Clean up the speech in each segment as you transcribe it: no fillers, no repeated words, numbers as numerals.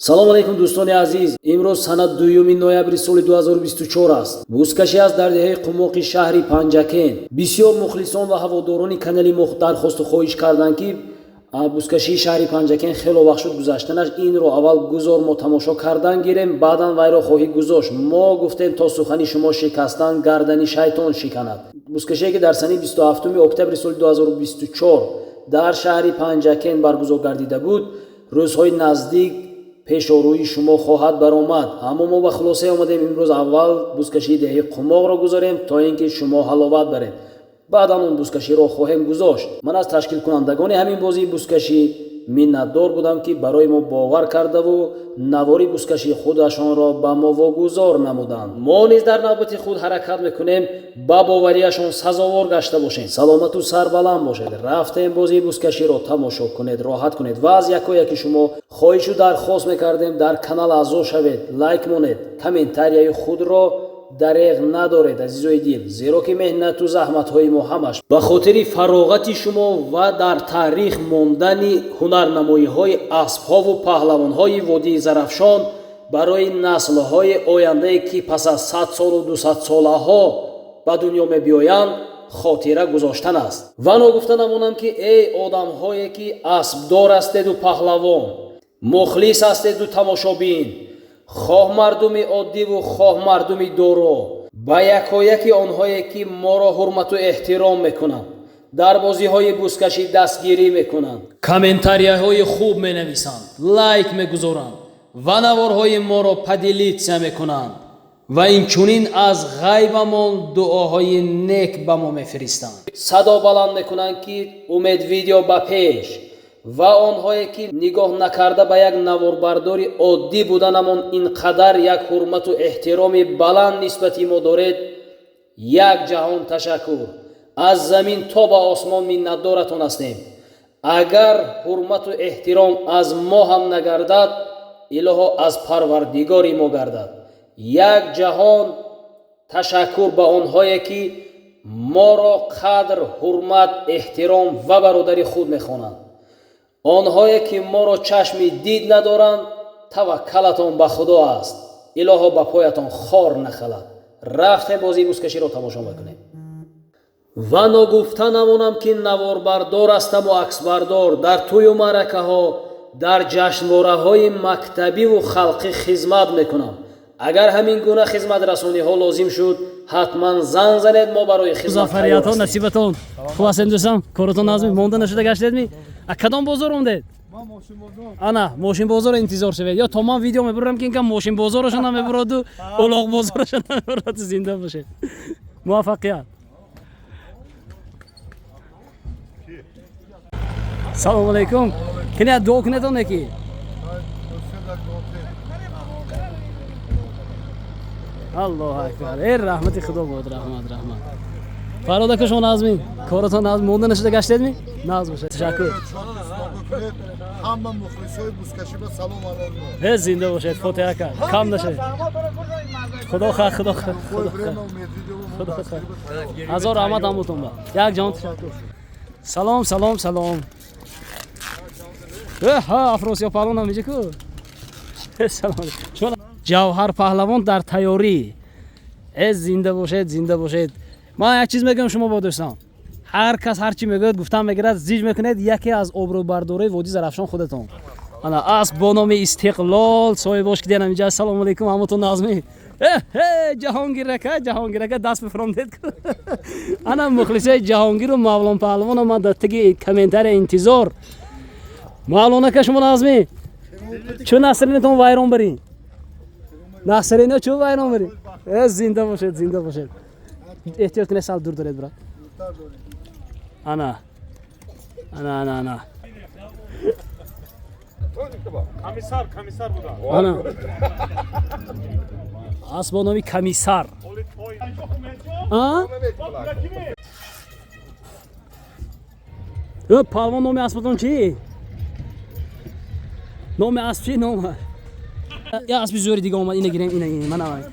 салом алейкум дӯстони азиз, имрӯз санад 2 ноябри соли 2024 аст. Бузкашӣ аст дар деҳаи қумоқи шаҳри Панҷакен. Бисёр мухлисон ва ҳаводорони канали мо дархосту хоҳиш карданд ки бузкашии шаҳри Панҷакен хело вақт шуд гузаштанаш, инро аввал гузор мо тамошо кардан гирем, баъдан вайро хоҳӣ гузошт. Мо гуфтем то сухани шумо шикастан гардани шайтон шиканад. Бузкашие ки дар санаи 27 октябри соли 2024 дар шаҳри Панҷакен баргузор гардида буд, рӯзҳои наздик пешоруи шумо хоҳад баромад. Аммо мо ба хулоса омадем имрӯз аввал бузкашии деҳаи қумоқро гузорем, то ин ки шумо ҳаловат баред. баъдан он бузкаширо хоҳем гузошт. Ман аз ташкилкунандагони ҳамин бозии бузкашӣ миннатдор будам ки барои мо бовар кардаву навори бузкашии худашонро ба мо вогузор намуданд. Мо низ дар навбати худ ҳаракат мекунем ба боварияшон сазовор гашта бошем. Саломату сарбаланд бошед. Рафтем бозии бузкаширо тамошо кунед, роҳат кунед ва аз якояки шумо хоҳишу дархост мекардем дар канал аъзо шавед, лайк монед, комментарияи худро дареғ надоред азизои дил, зеро ки меҳнату заҳматҳои мо ҳамаш ба хотири фароғати шумо ва дар таърих мондани ҳунарнамоиҳои аспҳову паҳлавонҳои водии Зарафшон барои наслҳои ояндае ки пас аз 100 солу 200 солаҳо ба дунё мебиёянд хотира гузоштан аст. Ва ногуфта намонам ки эй одамҳое ки аспдор астеду паҳлавон, мухлис астеду тамошобин, хоҳ мардуми оддиву хоҳ мардуми доро, ба якояки онҳое ки моро ҳурмату эҳтиром мекунанд, дар бозиҳои бузкашӣ дастгирӣ мекунанд, комментарияҳои хуб менависанд, лайк мегузоранд ва наворҳои моро падилитсия мекунанд ва инчунин аз ғайбамон дуоҳои нек ба мо мефиристанд. Садо баланд мекунанд ки умед видео ба пеш ва онҳое ки нигоҳ накарда ба як наворбардори оддӣ буданамон инқадар як ҳурмату эҳтироми баланд нисбати мо доред, як ҷаҳон ташаккур. Аз замин то ба осмон миннатдоратон ҳастем. Агар ҳурмату эҳтиром аз мо ҳам нагардад, илоҳо аз парвардигори мо гардад. Як ҷаҳон ташаккур ба онҳое ки моро қадр, ҳурмат, эҳтиром ва бародари худ мехонанд. онҳое ки моро чашми дид надоранд, таваккалатон ба худо аст. илоҳо ба поятон хор нахалад. рафтем бозии бузкаширо тамошо мекунем. ва ногуфта намонам ки наворбардор астаму аксбардор дар тӯю маъракаҳо, дар ҷашнвораҳои мактабиву халқӣ хизмат мекунам. агар ҳамин гуна хизматрасониҳо лозим шуд, ҳатман занг занед, мо барои хизмат музаффариятон насибатон. Хуб ҳастем дӯстам? Коротон назми монда нашуда гаштедми? А кадом бозор омдед? Ман мошин бозор. Ана, мошин бозор интизор шавед. Ё то ман видео мебурам ки инкам мошин бозорашо намебуроду, улоғ бозорашо намебуроду. Зинда бошед. Муваффақият. Салом алейкум. Кина дуо кунедон неки? Аллоҳ акбар. Раҳмати худо бод, раҳмат. Фарода шумо назми, коротон назм монда нашуда гаштедми? Назм бошед. Ташаккур. ҳама мухлисои бузкаширо салом алейкум. Зинда бошед. Фотиҳа кар. Кам нашед. Худо хайр. Ҳазор раҳмат ҳамутон ба. Як ҷон ташаккур. Салом. Ха, Афросиё паҳлон ҳам иҷа ку. Салом. Шумо ҷавҳар паҳлавон дар тайёрӣ. Зинда бошед. Ман як чиз мегӯям шумо бо дӯстон. ҳар кас ҳар чӣ мегӯяд гуфтан мегирад, зиж мекунед, яке аз обрӯбардорои водии Зарафшон худатон. Ана асп бо номи Истиқлол соҳибош ки денам инҷа. Ассалому алейкум ҳаматон назми. ҷаҳонгирака даст бифромдед. Ана мухлисои ҷаҳонгиру Мавлон паҳлавоно ман дар таги комментария интизор. Мавлонака шумо назми. Чӯ Насринитон вайрон барин? Насрино чӯ вайрон барин? Зинда бошед. Эҳтиёт кунед, сал дур доред брат. Ана. Комиссар буда. Ана. Асбо номи комиссар. Палвон номи аспатон чи? Номи асп чи нома? Я аспи зӯри дига омад, ина гирем, ман авай.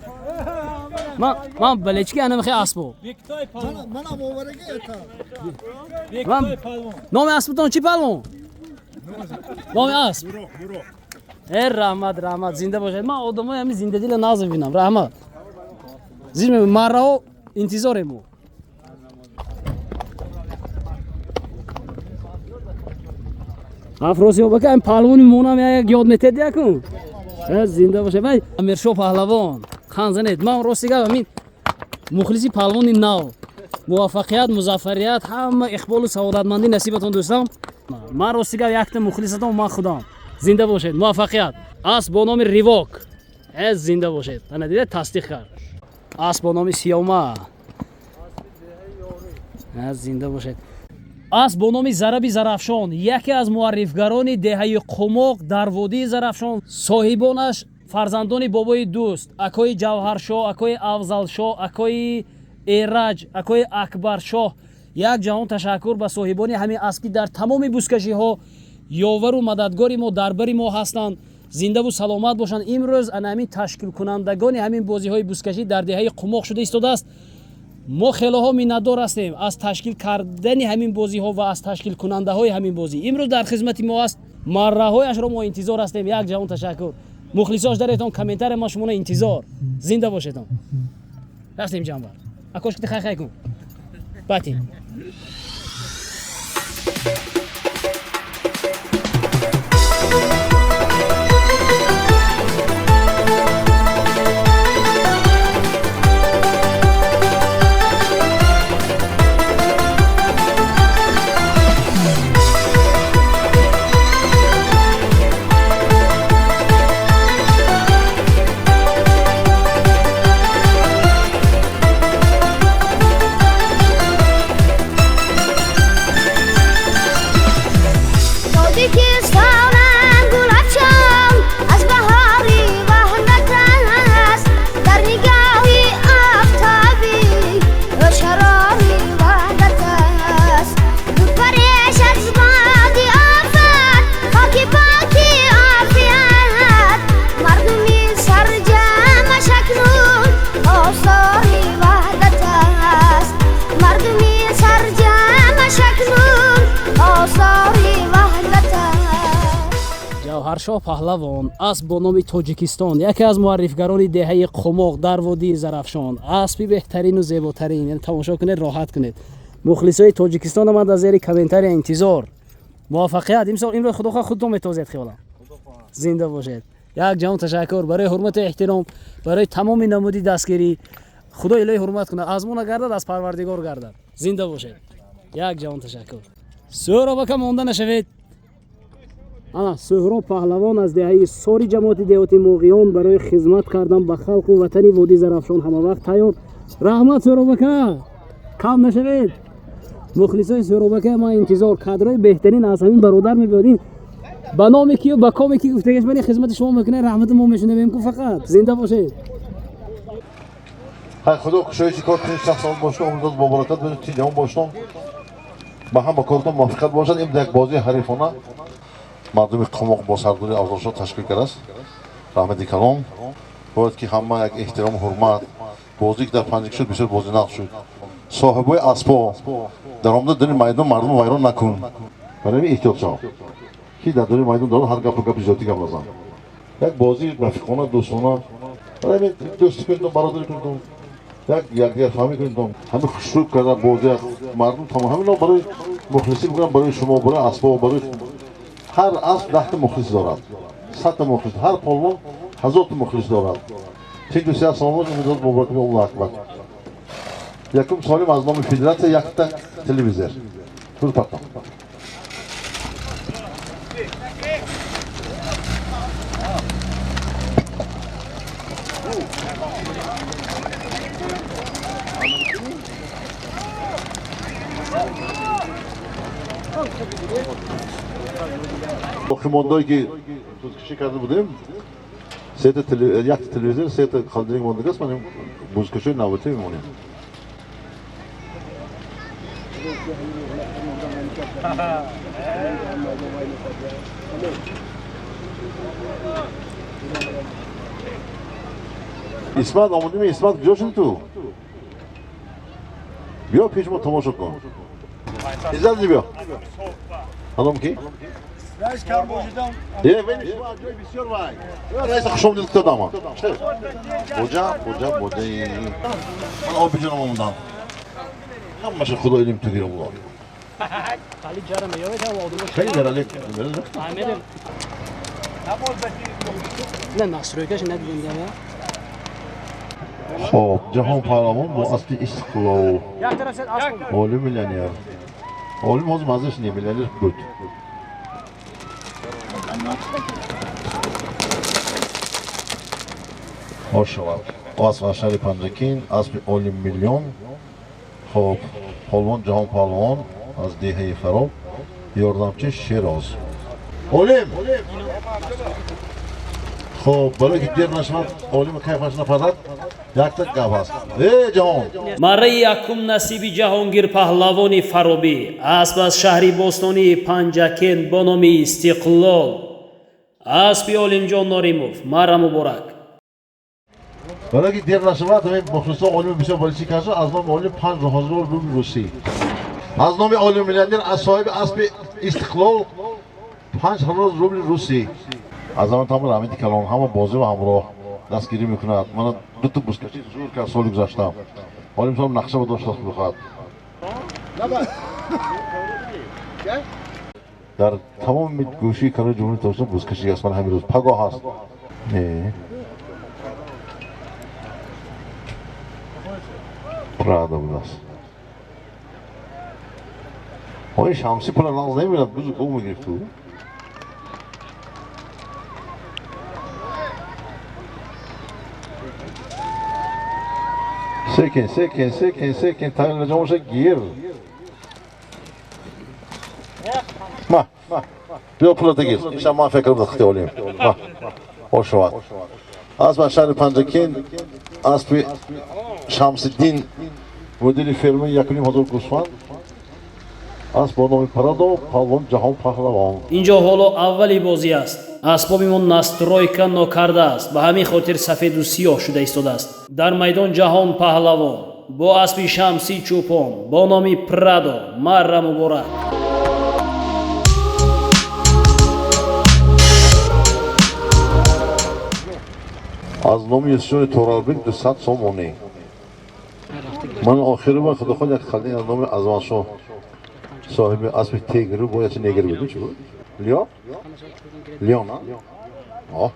Ман балечки ана мехе аспо. Манам овараги Номи аспатон чи палвон? Номи асп. Rahmat zinda boshed. Man odamay hami zindagila naz mebinam. Rahmat. Zir mebin marraho intizorem. Afrosiyo baka این پهلوانی مونم یک یاد میتید یکم زنده باشه وای امیرشاه پهلوان خان زنید من راستی گفتم این مخلصی پهلوانی نو موفقیت مظفریت همه اقبال و سعادتمندی نصیبتون دوستان من راستی گفتم یک تا مخلصتون من خودم زنده باشید موفقیت اس با نام ریواک از زنده باشید من دیده تصدیق کرد اس با نام سیاما از زنده باشید اس با نام زربی زرافشان یکی از معرفگران دهه قماق در وادی زرافشان صاحبانش فرزندان بابای دوست اکای جوهرشاه اکای افضلشاه اکای ایرج اکای اکبرشاه یک جهان تشکر به صاحبان همین اسب که در تمام بوسکشی ها یاور و مددگار ما دربر ما هستند زنده و سلامت باشند امروز همین تشکیل کنندگان همین بازی های بوسکشی در دهه قماق شده ایستاده است ما خیلی ها میندار هستیم از تشکیل کردن همین بازی ها و از تشکیل کننده های همین بازی امروز در خدمت ما است مره هایش را ما انتظار هستیم یک جهان تشکر مخلصاش درتون کامنتر ما شما انتظار زنده باشید رفتیم جنبر اکوش که خیلی کن باتی جوهرشاه پهلوان اسب با نام تاجیکستان یکی از معرفگران دهه قماق در وادی زرافشان اسبی بهترین و زیباترین یعنی تماشا کنید راحت کنید مخلصای تاجیکستان ما در زیر کامنتر انتظار موفقیت امروز خدا خودتون میتوزید خیالا زنده باشید یک جهان تشکر برای حرمت و احترام برای تمام نمودی دستگیری خدا الهی حرمت کنه از ما نگردد از پروردگار گردد زنده باشید یک جهان تشکر سورا بکم مونده نشوید سهراب پهلوان از دهه ساری جماعت دهاتی موقعیان برای خدمت کردن به خلق و وطن وادی زرافشان همه وقت تیار رحمت سهرابکه کم نشوید مخلصای سهرابکه ما انتظار کادرای بهترین از همین برادر میبودیم به نام کی و به کام کی گفتگیش برای خدمت شما میکنه رحمت ما میشنویم که فقط زنده باشید خدا کشایشی کار کنید شخص سال باشد عمرزاد با برکت بزنید تی جوان باشد با هم با کارتون موفقیت باشد این یک بازی حریفانه مردم قماق با سرداری افضلشاه تشکیل کرده است رحمت کلام باید که همه یک احترام و حرمت بازی که در پنجک شد بسیار بازی نقش شد صاحبای اسبا در آمده در میدان مردم ویران نکن برای احتیاط شو که در دور میدان دارد هر گپ و گپ ذاتی گپ نزن یک بازی رفیقانه دوستانه برای دوستی کنید برادری کنید یک فهمی کنید همه خوشروی کرده بازی مردم تمام همین برای مخلصی میکنن برای شما برای اسبا برای هر اسب 10 مخلص دارد 100 مخلص هر پهلوان 1000 مخلص دارد چه دوستی از سلامات میداد مبارک الله اکبر یکم سالم از نام فدراسیون یک تا تلویزیون پول پاتم خیماندایی که کشی کرده بودیم یک تلویزیون سه تا خالدرینگ ماندگی است من بوزکشی نوبتی میمونیم اسمت آمودیم اسمت کجاشون تو بیا پیش ما تماشا کن اجازه بیا حالا کی Ben şu acayip bisiyor vay. Neyse kuşumlulukta da ama. İşte. Hoca. O bir canım ondan. Ama şu kuda ölüm tügüyor bu. خالی جرم بیاید هم آدم Şey verelim. فهمیدم نه نصرویکش ندیدیم دیگه Hop, Cihan Pahlamon bu asli istiklal. یک طرف شد اصل Oğlu milyoner. Oğlum o zaman şimdi milyoner gut. Hoş var. Az var Şerif Pancakin, az bir 10 milyon. Hop, Polvon Cihan Pahlamon, az Dihe-i Ferov, yordamcı Şiroz. Oğlum! Hop, böyle gidiyor naşman, oğlumu kayfasına padat, yaktık kafas. Cihan! марраи якум насиби ҷаҳонгир паҳлавони фаробӣ аспас шаҳри бостонии панҷакен бо номи истиқлол аспи олимҷон норимов марра муборак. Böyle ki diğer naşıvat ve muhsusa oğlumu bir şey polisi karşı az nom oğlum 5,000 ruble Rusi. Az nom oğlum milyoner az sahibi asbi istiklal 5,000 ruble Rusi. Az zaman tam rahmetli kalon ama bozu ve hamro dastgiri mümkünat. Bana tutup buskaçı zor kar soluk zaştam. Oğlum sonra nakşa ve doşlak bulukat. Dar tamam bir guşi karı cumhuriyet olsun buskaçı yasman hemiroz. Pago hast. Pravda bu nas. Oy şamsi pula naz ne biraz buzu kovma giriftu. Sekin tayinlacağım olsa gir. Ma. Bir pula da gir. İşte mafekar da tıktı olayım. Ma. Hoş var. Asma Şerif Pancakin, Aspi Şamsiddin müdiri firmi Yakunim Hazır Kusman, Asbonomi Parado, Palvon Cihan Pahlavon. инҷо ҳоло аввали бозӣ аст асбобимон настройка нокарда аст ба ҳамин хотир сафеду сиёҳ шуда истодааст дар майдон ҷаҳон паҳлавон бо аспи шамсӣ чӯпон бо номи прадо марра муборак. Az nomi yesiyoni Toralbek 200 somoni. Man ahiri va xudo xod yak khaldin az nomi Azmansho sahibi asbi Tegri bu yachi neger bedi chu. Leon na? Oh.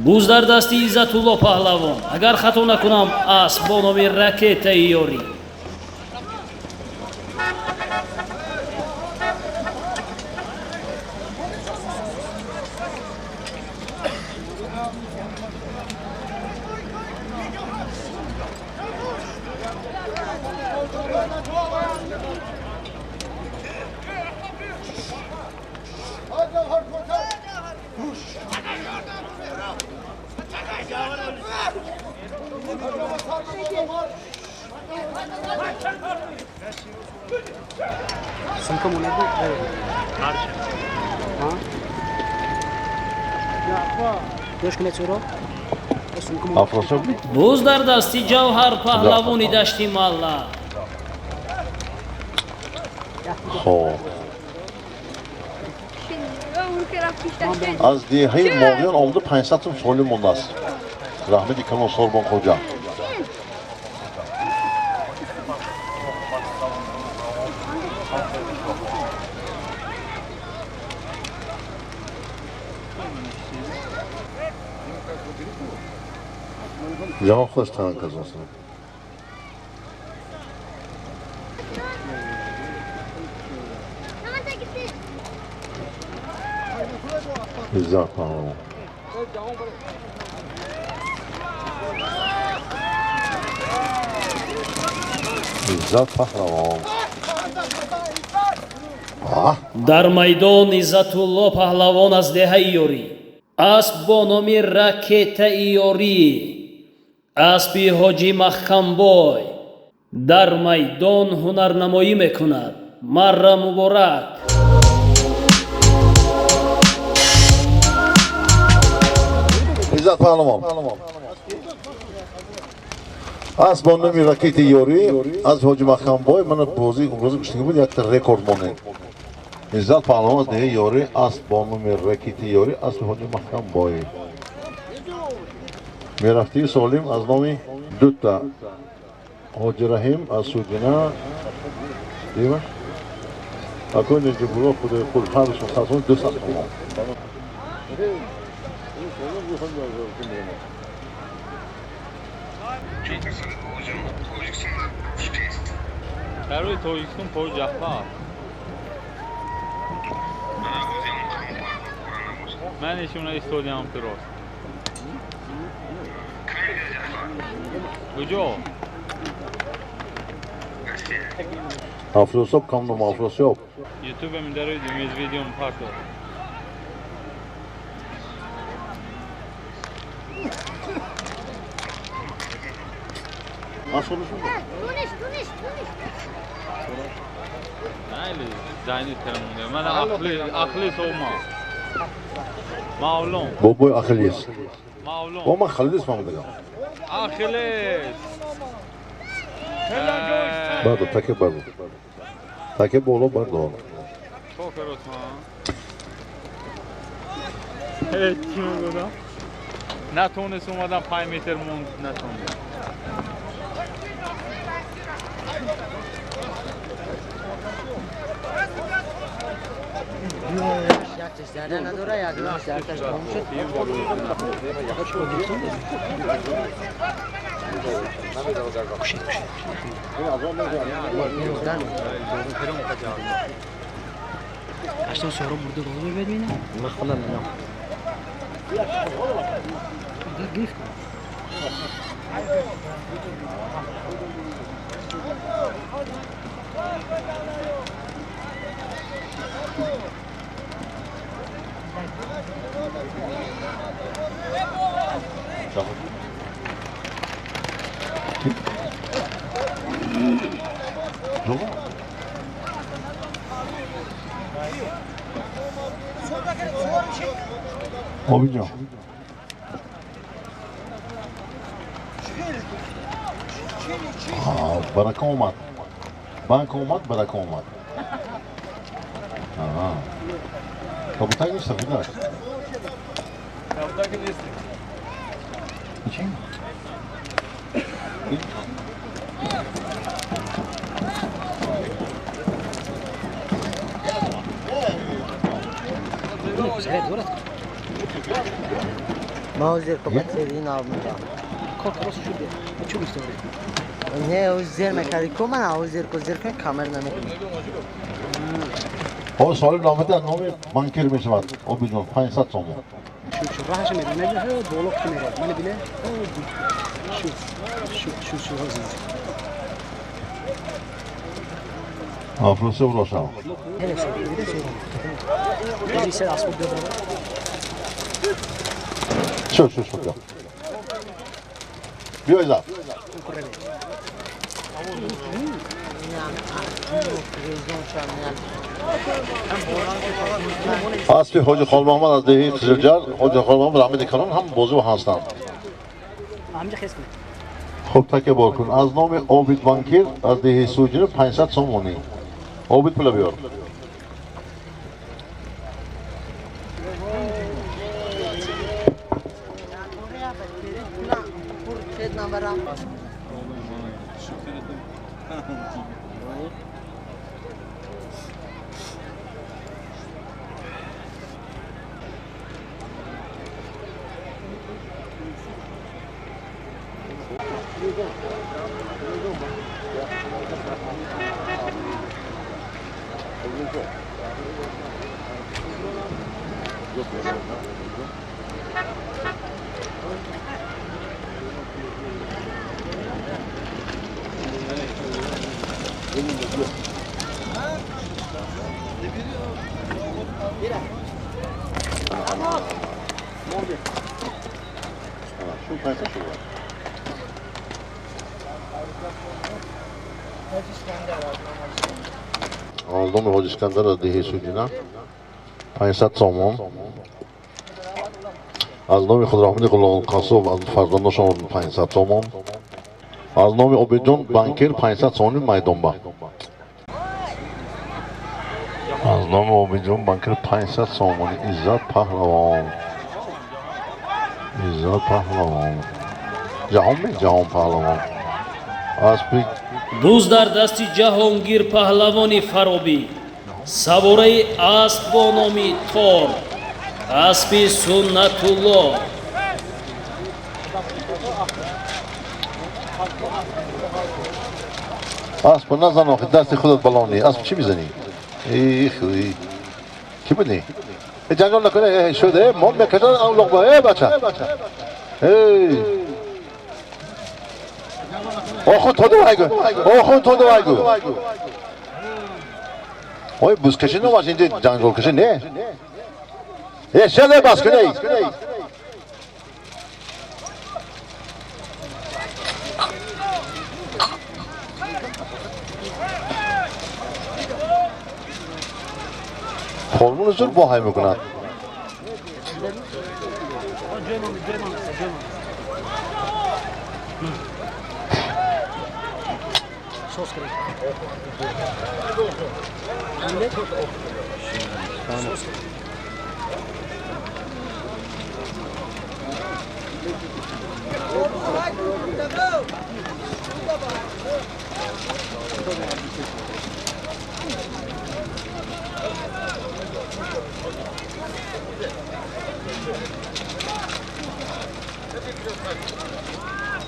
буз дар дасти иззатулло паҳлавон агар хато накунам асп бо номи ракетаи ёрӣ. سمکه مونده دوش کنه چورا Afrosho. буз дар дасти ҷавҳар паҳлавони дашти малла. Ho. Az Dihe-i Moğyan oldu 500 solim ondas. Rahmetli Kanon Sorbon Hoca. Cihan hoş tanın kazansın. İzzat Pahlavon. İzzat Pahlavon. дар майдон иззатулло паҳлавон аз деҳаи ёрӣ асп бо номи ракетаи ёрӣ аспи ҳоҷӣ маҳкамбой дар майдон ҳунарнамоӣ мекунад марра муборак. İzzat Pahlavon. از با نمی رکیت یوری از حاج مخم بای من بازی گشتگی بود یک رکورد مانه عزت پهلوان ده یوری از با نمی رکیت یوری از حاج مخم بای میرفتی سالم از نامی دوتا حاج رحیم از سوجنا دیمه اکنون اینجا برو خود هرشون خواستون 200 تومان برای توییکتون پای جفا من ایشون استودیم تراست کجا؟ افروساب کم نام افروساب یوتیوب من داره دیمیز ویدیو پارتو Neyli zayni teriminde. Ben akli soğuma. Mağlum. Bu boy akılıyız. Mağlum. Ama Halidis mi dedim? Akhiles. Bardo, takip bardo. Takip oğlu bardo. Çok erotma. Evet, kim oldu? نتونست اومدم 5 متر موند نتونست نداره یا دو شرطش تموم شد هشتم سهراب برده روزه ببینه مخلا منو در گیف کن Obidjon. Baraka omad. Bank omad, baraka omad. Kabutay نیست بیدار. Kapıdaki destek. İçin. ما وزير كوبات سيدين عبد کارت راست شده چوب استوری نه وزير مكاري كومان وزير كوزير كان كاميرا نمیکنه O سوال نامه در نام بانکر می شود. Obidjon 500 تومان. شو راهش میره نمیشه دولت که میره من بینه شو هازی Afrosu uğraşalım. hele sen bir de söyle bir şey asıl dedi Şu ya. Bir oyza. Asli Hoca Xolmahmad az dehi Qiziljar, Hoca Xolmahmad rahmeti karon ham bozu hastan. همینجا خیس کنه خب تکبر کن از نام عابد بانکر از دهه سوجین 500 تومانی. عابد پول بیار. Şu paysa şu var. Aldım Hoca İskender az dehi sujina 500 تومان. از نام خود رحمت قلقاسوب از فرزندشان 500 تومان. از نام عبیدجان بانکر 500 سومی میدان با از نام عبیدجان بانکر 500 سومی عزت پهلوان جهان پهلوان اسبی буз дар дасти ҷаҳонгир паҳлавони фаробӣ савораи асп бо номи тор аспи суннатулло اسب نزن آخه دست خودت بلانی اسب چی میزنی؟ ای خوی کی بودی؟ جنگل نکنه شده ما میکشن اون لقمه ای بچه ای آخون تو دو ایگو آخون تو دو ایگو اوی بوز کشی نماز اینجا جنگل کشی نه ای شده بس کنه Kolunu zor bu hay میکنند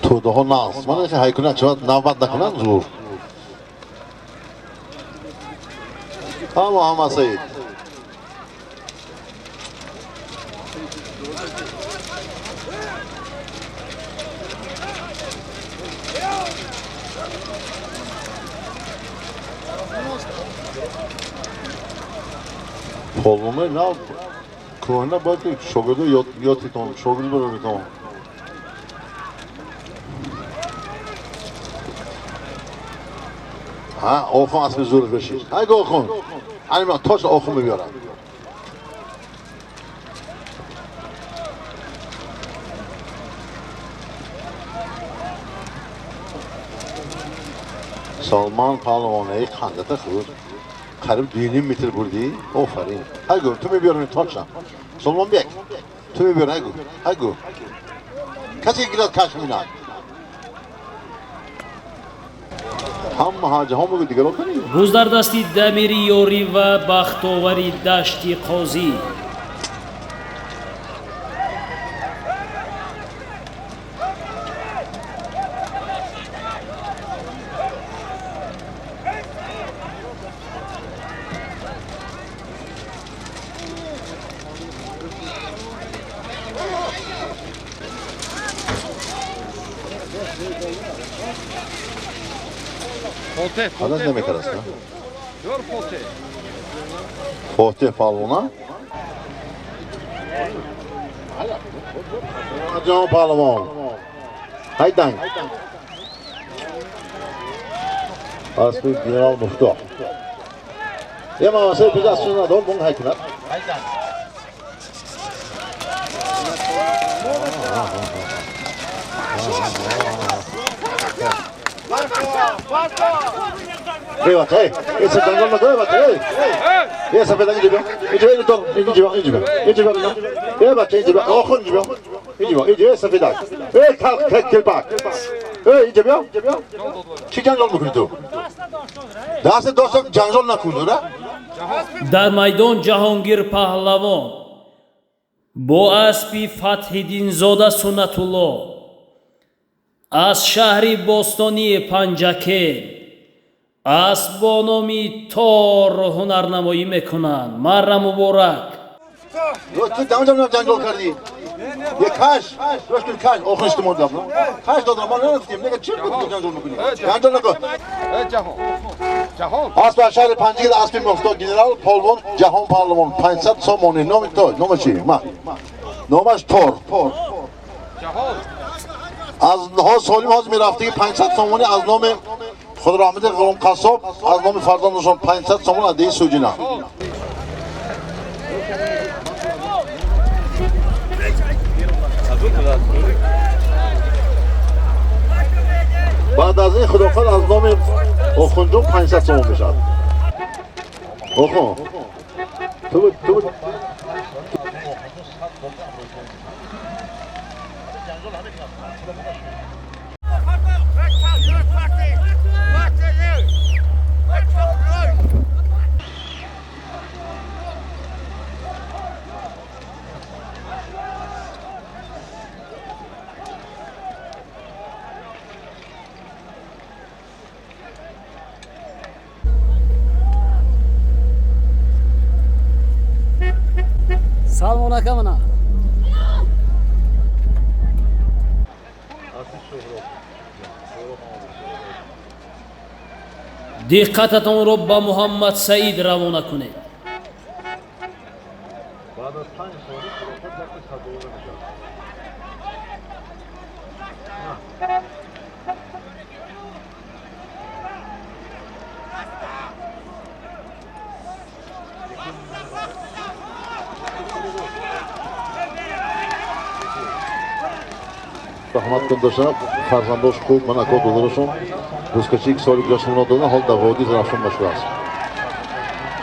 توده ها نقص من که هایکنه چواد نوبت نکنن زور همه سید Kolluğunu ne yap? Kuvvene bak ki şogada yat itan, şogada böyle itan. Ha, okun aslı zor beşir. Haydi okun. Hani ben taş okumu biyorum. Salman Pahlavon'a ilk handata kılır. Karib 2 metre buradayım. Aferin. Haydi tu biyorum taşla. Salman Bey. Tu biyorum haydi. Haydi. Kaç girat kaşmina. Hamma haja hamma digar oldu. буз дар дасти дамири ёрӣ ва бахтовари дашти қозӣ Adas ne demek arasında? Gör Fatih. Fatih Pahlavon'a. Can Pahlavon. Haydan. Aslı General Muftu. Yama se bize aslında doğru bunu haykılar. Haydan. Hey bak hey. Ese tangon na koy bak hey. Hey sapeda gidiyor. Gidiyor dur. Gidiyor. Hey bak gidiyor. Okun gidiyor. Gidiyor sapeda. Hey kalk gel bak. Hey gidiyor. Çıkan yol mu kurdu? Daha se dostum canjol na kurdu ha? дар майдон ҷаҳонгир паҳлавон бо аспи фатҳиддинзода суннатулло аз шаҳри бостонии панҷакен асп бо номи тор ҳунарнамоӣ мекунанд. марра муборак. Tu damjam canjol kardی. Ye kaş. Başkül kaş. Okun işte modam. Kaş dodram. Ben ne diyeyim? Ne çirkin bir canjol mu kuni? Canjol ne ko? Jahon. Aspa şehri Pancıgil Aspi Muftu General Pahlavon Jahon Pahlavon 500 somoni nomi to. Nomi çi? Ma. Nomaş Tor. Jahon. از ها سالیم هاز میرفتی 500 سومانی از نام خود رحمت غلام قصاب از نام فرزندشون 500 سومون از دی سوجینا بعد از این خداخواد از نام آخونجان 500 تومان میشد. آخون تو Salom akamana. диққататонро ба Муҳаммад Саид равона кунед. Rahmat Kundoshab, farzandosh خوب من اکا گذارشون روزکشی که سالی جشن دادن حال در وادی زرافشان مشغول است.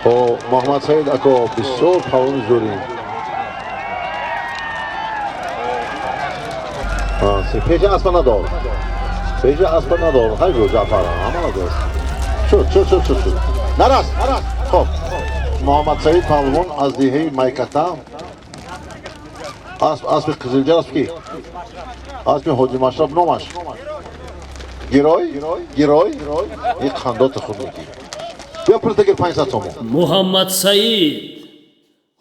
خب محمد سعید اکا بسیار پرون زورین. پیش اسب ندار. پیش اسب ندار. خیلی رو جعفر هم ندارست. شد. نرست. خب محمد سعید پرون از دیهی میکتا اسب قزلجر است کی؟ اسب حاجی مشرف نامش. گیرای یک خندات خود میگی. بیا پرتگیر 500 تومان. Муҳаммад Саид,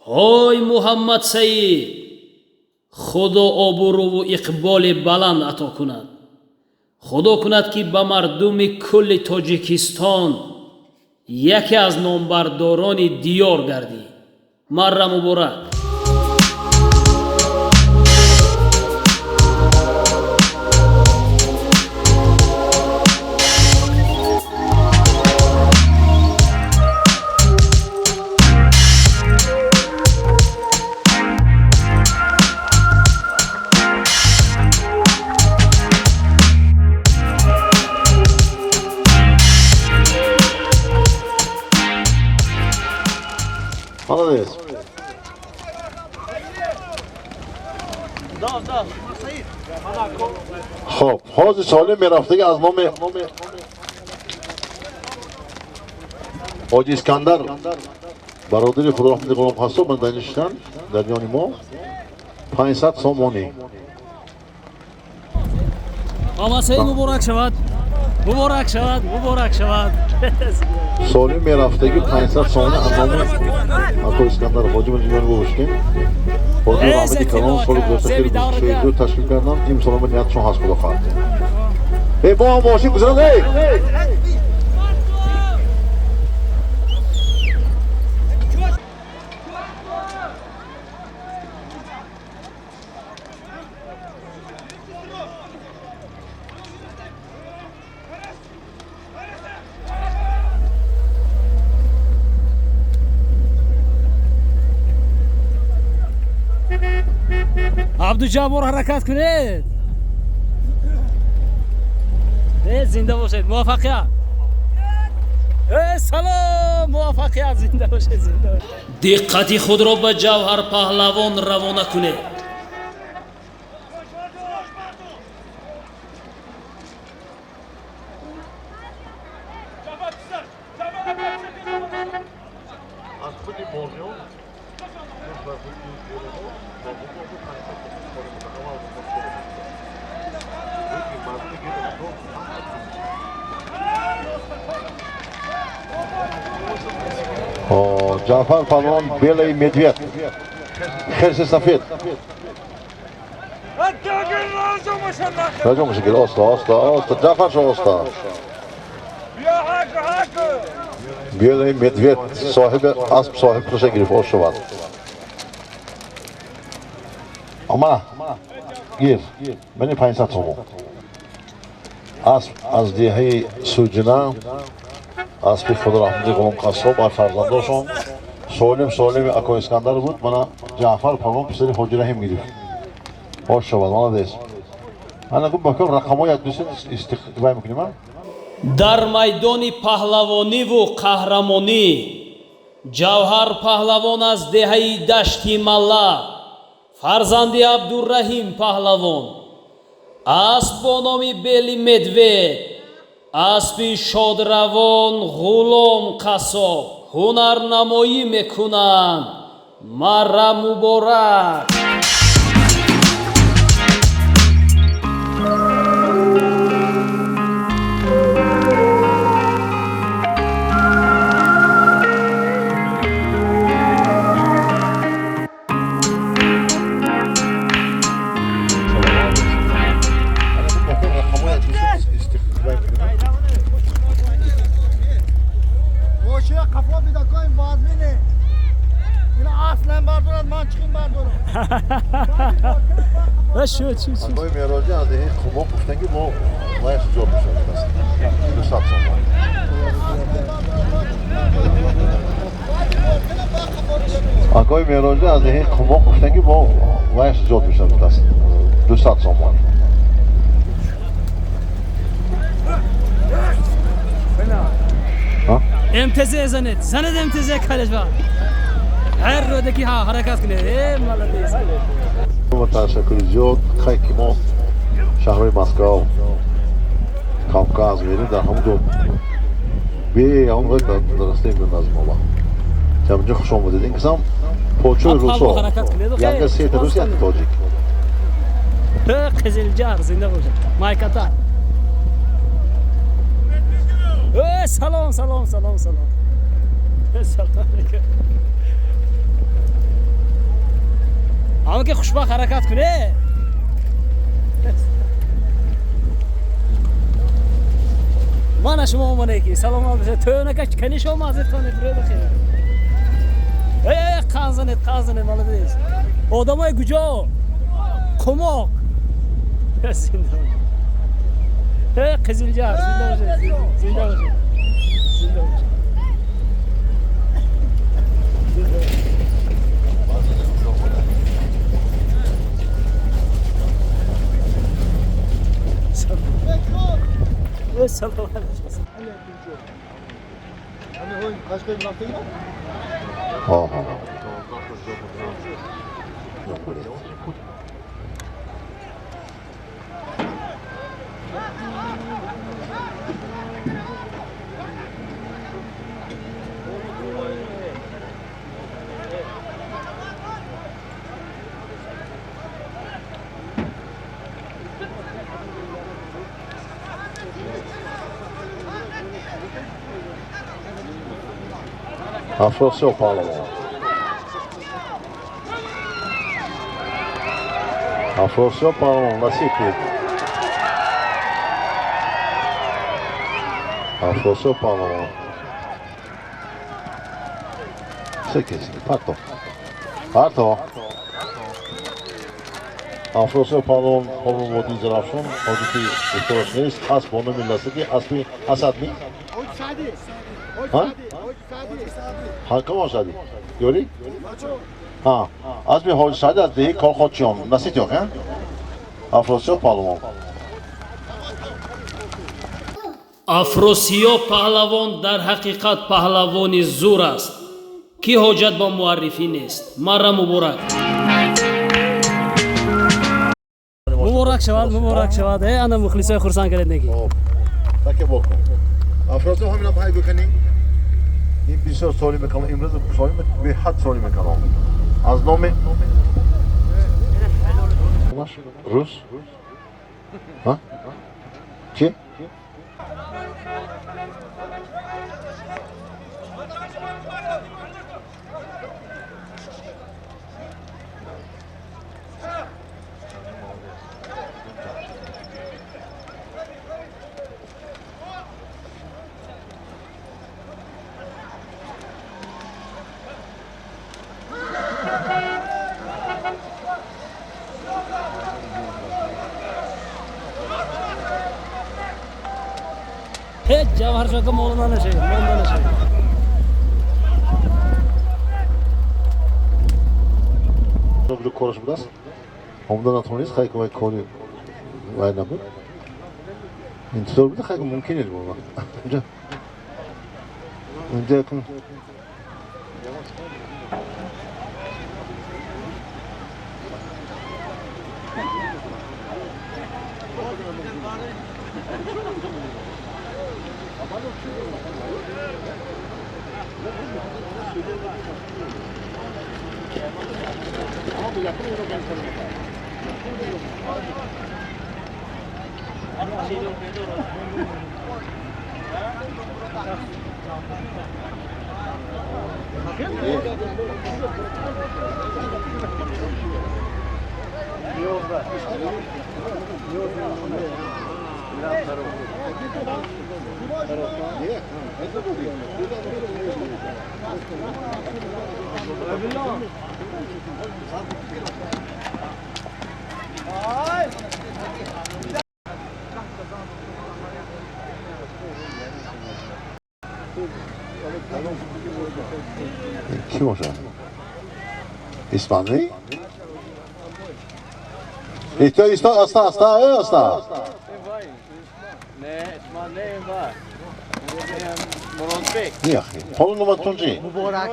ҳой Муҳаммад Саид, худо обуруву иқболи баланд ато кунад. худо кунад ки ба мардуми кулли Тоҷикистон яке аз номбардорони диёр гардӣ. марра муборак. Молодец. خب حاج سالم میرفته از نام حاج اسکندر برادر خداوند غلام حساب من دانشتن در میان ما 500 تومانی. Mama Seyid mübarek şavad. Mübarek şavad. سالی میرفتگی 500 تومانی از نام اکا اسکندر حاجی من جیان بوشکیم حاجی رحمتی کلام سال گذشته خیلی بسیار تشکیل کردم این سال من نیتشون هست خدا خواهد. ای با هم باشی گذران ای Abdujabbar harakat kuned. Zinda boshad. Muvaffaqiyat. Salom, muvaffaqiyat zinda boshad. диққати худро ба Ҷавҳар Паҳлавон равона кунед. جعفر پهلوان بیلی مدوید خرس سفید راجع مشکل آستا جعفر شو آستا بیلی مدوید صاحب اسب صاحب کشه گرفت آش شود اما گیر منی 500 تومان اسب از دیهی سوجنا اسب خدا رحمتی غلام قصاب و فرزنداشون سالم اکا اسکندر بود. من جعفر پهلوان پسری حاجی رحیم گرفت آش شود. مالدیس Ana gub bakam raqamlar düşün istiqbal mümkün mü? дар майдони паҳлавониву қаҳрамонӣ ҷавҳар паҳлавон аз деҳаи дашти малла фарзанди абдурраҳим паҳлавон асп бо номи бели медвед аспи шодравон ғулом қасоб ҳунарнамоӣ мекунанд. марра муборак. شد آقای معراجی از این خماق گفتن که ما باید جور بشن است. 200 تومان. آقای معراجی از این خماق گفتن که ما باید جور بشن است. 200 تومان. امتزاز زند امتزاز کارش با هر رودکی ها حرکت کنه مالدیس با تشکر زیاد خیلی ما شهر مسکو کافکاز میریم در همون دو بی اون وقت درسته می‌بینیم از ما چند خوش آمدید این قسم پوچو روسو یعنی سیت روسی یعنی تاجیک قزلجار زنده باشه مایکاتا سلام سلام سلام سلام سلام اما که خوشبخت حرکت کنه من شما اومده کی سلام علیکم تو نکش کنی شما از تو نفره بخیر قازنت مالدیس آدمای گوجا کمک زنده باشه قزلجار زنده باشه سلام افراسیاب پهلوان افراسیاب پهلوان نصیب کنید افراسیاب پهلوان سکیز پرتو افراسیاب پهلوان خانم وادی زرافشان حاجتی افتراش نیست اسب با نام لسگی اسبی اسد می ها کام شدی یوری ها از می حاج شدی از دیگه کار خود چیام نسید یا که افراسیاب پهلوان афросиёб паҳлавон дар ҳақиқат паҳлавони зур аст ки ҳоҷат ба муаррифӣ нест. марра муборак. مبارک شود انا مخلصای خرسان کردنگی تکه بکن افراسیاب همین هم پای بکنی این بسیار سالی میکنم امروز سالی به حد سالی میکنم از نام روس ها چی هیچ جواهر شو که مولنا نشه رو کارش بدست همون نتونیست خیلی کاری وای نبود انتظار بده خیلی ممکنه بابا اونجا یکم کی باشه؟ اسپانی؟ استا استا نه اسمان نه این بار مرادبک نه اخی حالا نوبتون چی؟ مبارک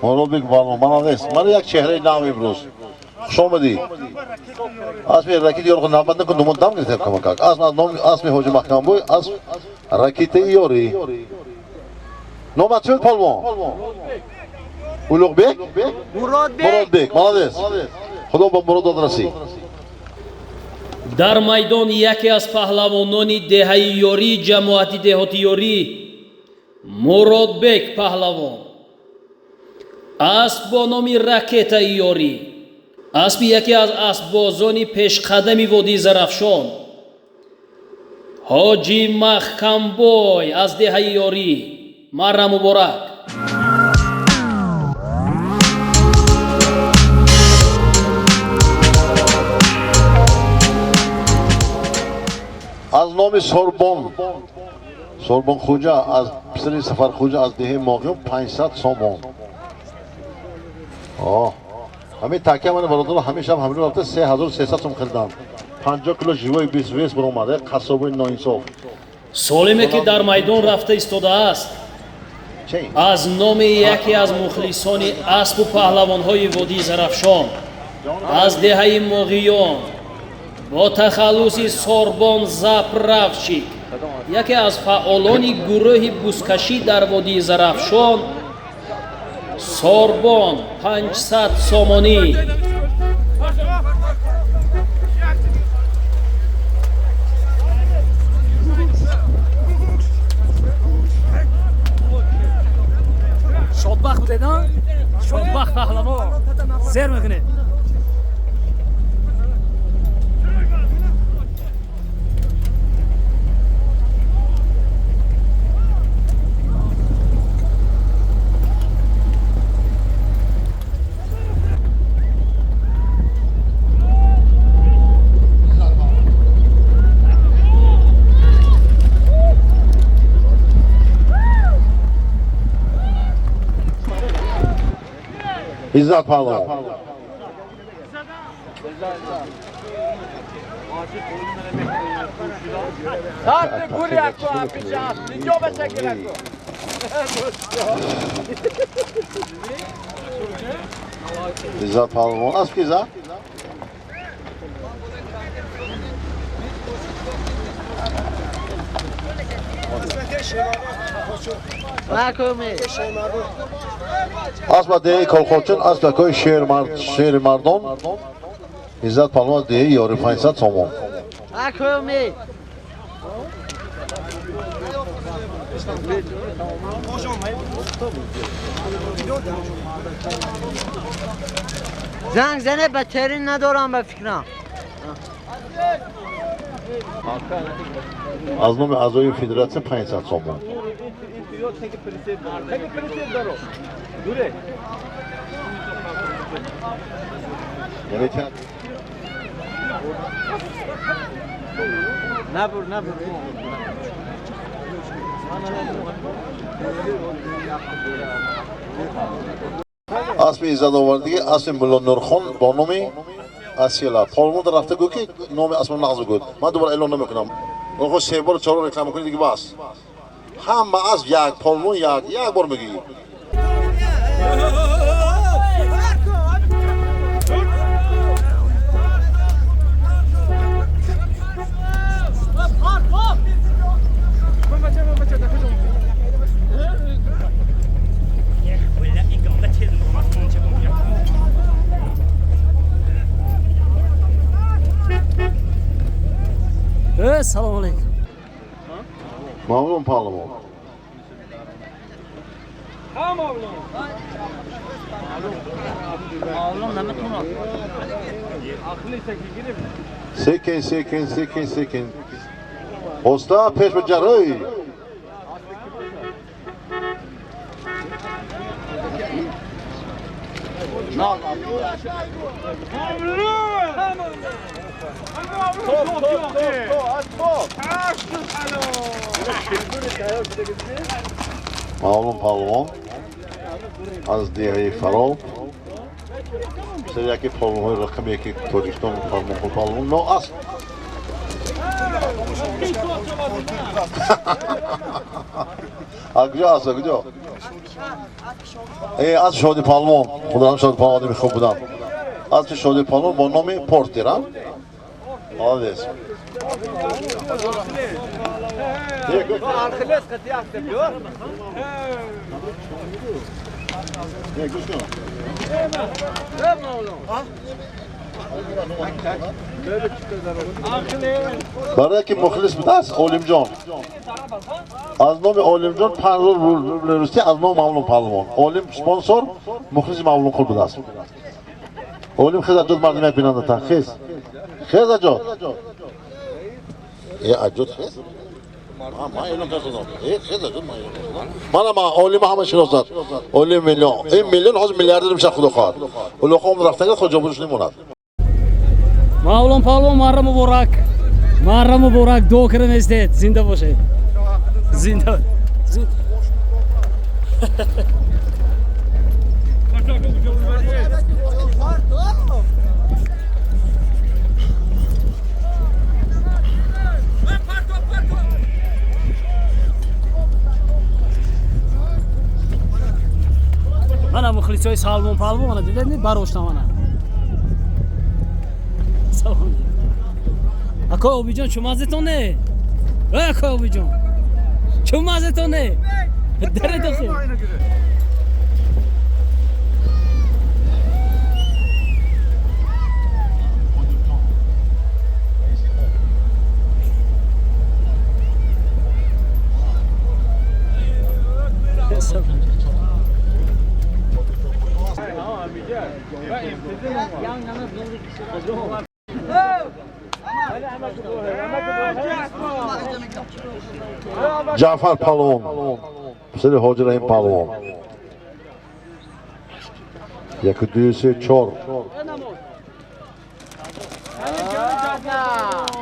مرادبک بالو من است من یک چهره نام امروز خوش آمدی اسم راکت یارو نابند کن دوم دام گرفت کم کاک اسم حاجی محکم بوی اسم راکت یاری نوبت شد پالوان اولوغبک مرادبک من است خدا با مراد آدرسی дар майдон яке аз паҳлавонони деҳаи ёрии ҷамоати деҳоти ёрӣ муродбек паҳлавон асп бо номи ракетаи ёрӣ аспи яке аз аспбозони пешқадами водии зарафшон ҳоҷи маҳкамбой аз деҳаи ёрӣ марра муборак از نام سوربون خوجا از پسر سفر خوجا از دهه ماقیم 500 سومون همه تاکیه من برادر همیشه هم همین رفته 3300 سوم خریدم 50 کیلو ژوی 20 ویس برآمده قصابی نوینسوف солиме ки дар майдон рафта истодааст аз номи яке аз мухлисони аспу паҳлавонҳои водии зарафшон аз деҳаи моғиён бо тахаллуси сорбон заправчик яке аз фаъолони гурӯҳи бузкашӣ дар водии зарафшон сорбон 500 сомонӣ шодбахт будед шодбахт паҳлавон зер мекунед İzzet Pahlav. Sartı kuryak bu apicaz. Nico besekirek bu. İzzet Pahlav. Az pizza. Asma deyi kolkoçun asma koy şehir mardon. İzzet Pahlav deyi yoru 500 somon. Akumi. زنگ زنه بطرین ندارم به فکرم Az nomi azoyi federatsiya 500 somon. Nabur. Asmi İzzet Ovardigi, asmi Mulla Nurxon, bonomi اسیلا پالمون در رفته گو که نام اسم نغز گفت من دوباره اعلان نمیکنم اون سه بار چهار بار رکلام کنید دیگه بس همه از یک پالمون یک بار میگی سلام علیکم ممنون پالمون سکن استا پیش به جرای ممنون پالمون از دیگه فرو سر یکی پالمون های رقم یکی تاجیکستان پالمون نو است کجا است کجا از شادی پالمون خدا شاد پالمون آدمی خوب بودم از شادی پالمون با نام پورت دیرم آدیس Arkadaş katı yapıyor. برای که مخلص بود است اولیم جان از نام اولیم جان 5 روبل روسی از نام ممنون پالمون اولیم سپانسور مخلص ممنون خود بود است اولیم خیز اجاد مردم یک بیننده تا خیز اجاد اجاد خیز ما ایلون کردم خیز اجاد ما ایلون من اولیم همه شناسد اولیم میلیون این میلیون حاضر میلیاردر میشه خدا خواهد اولو خواهم رفتن خود جابونش نموند Mavlon Palvon marra muborak duo kirin estet zinda boshaydi zinda mana muxlisoy Salmon Palvon mana dedini baroshdan mana Aka obijon chumazitone ne? Aka obijon. Chumazitone ne? Dare dakhi. Cafer Palvon Seni Hoca Rahim Palvon Yakı düğüsü Çor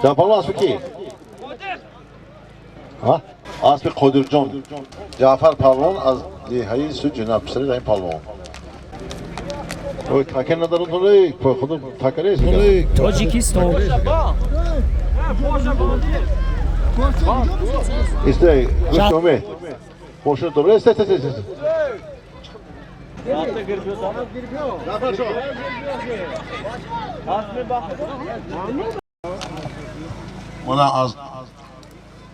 Cafer Palvon asbı ki? Asbı Kodircan Cafer Palvon az Lihayi Su Cenab Seni Rahim Palvon Oy taken nadarın dolayı Kudu takare isi Tacikistan İşte Gülşome Boşuna doğru iste Ona az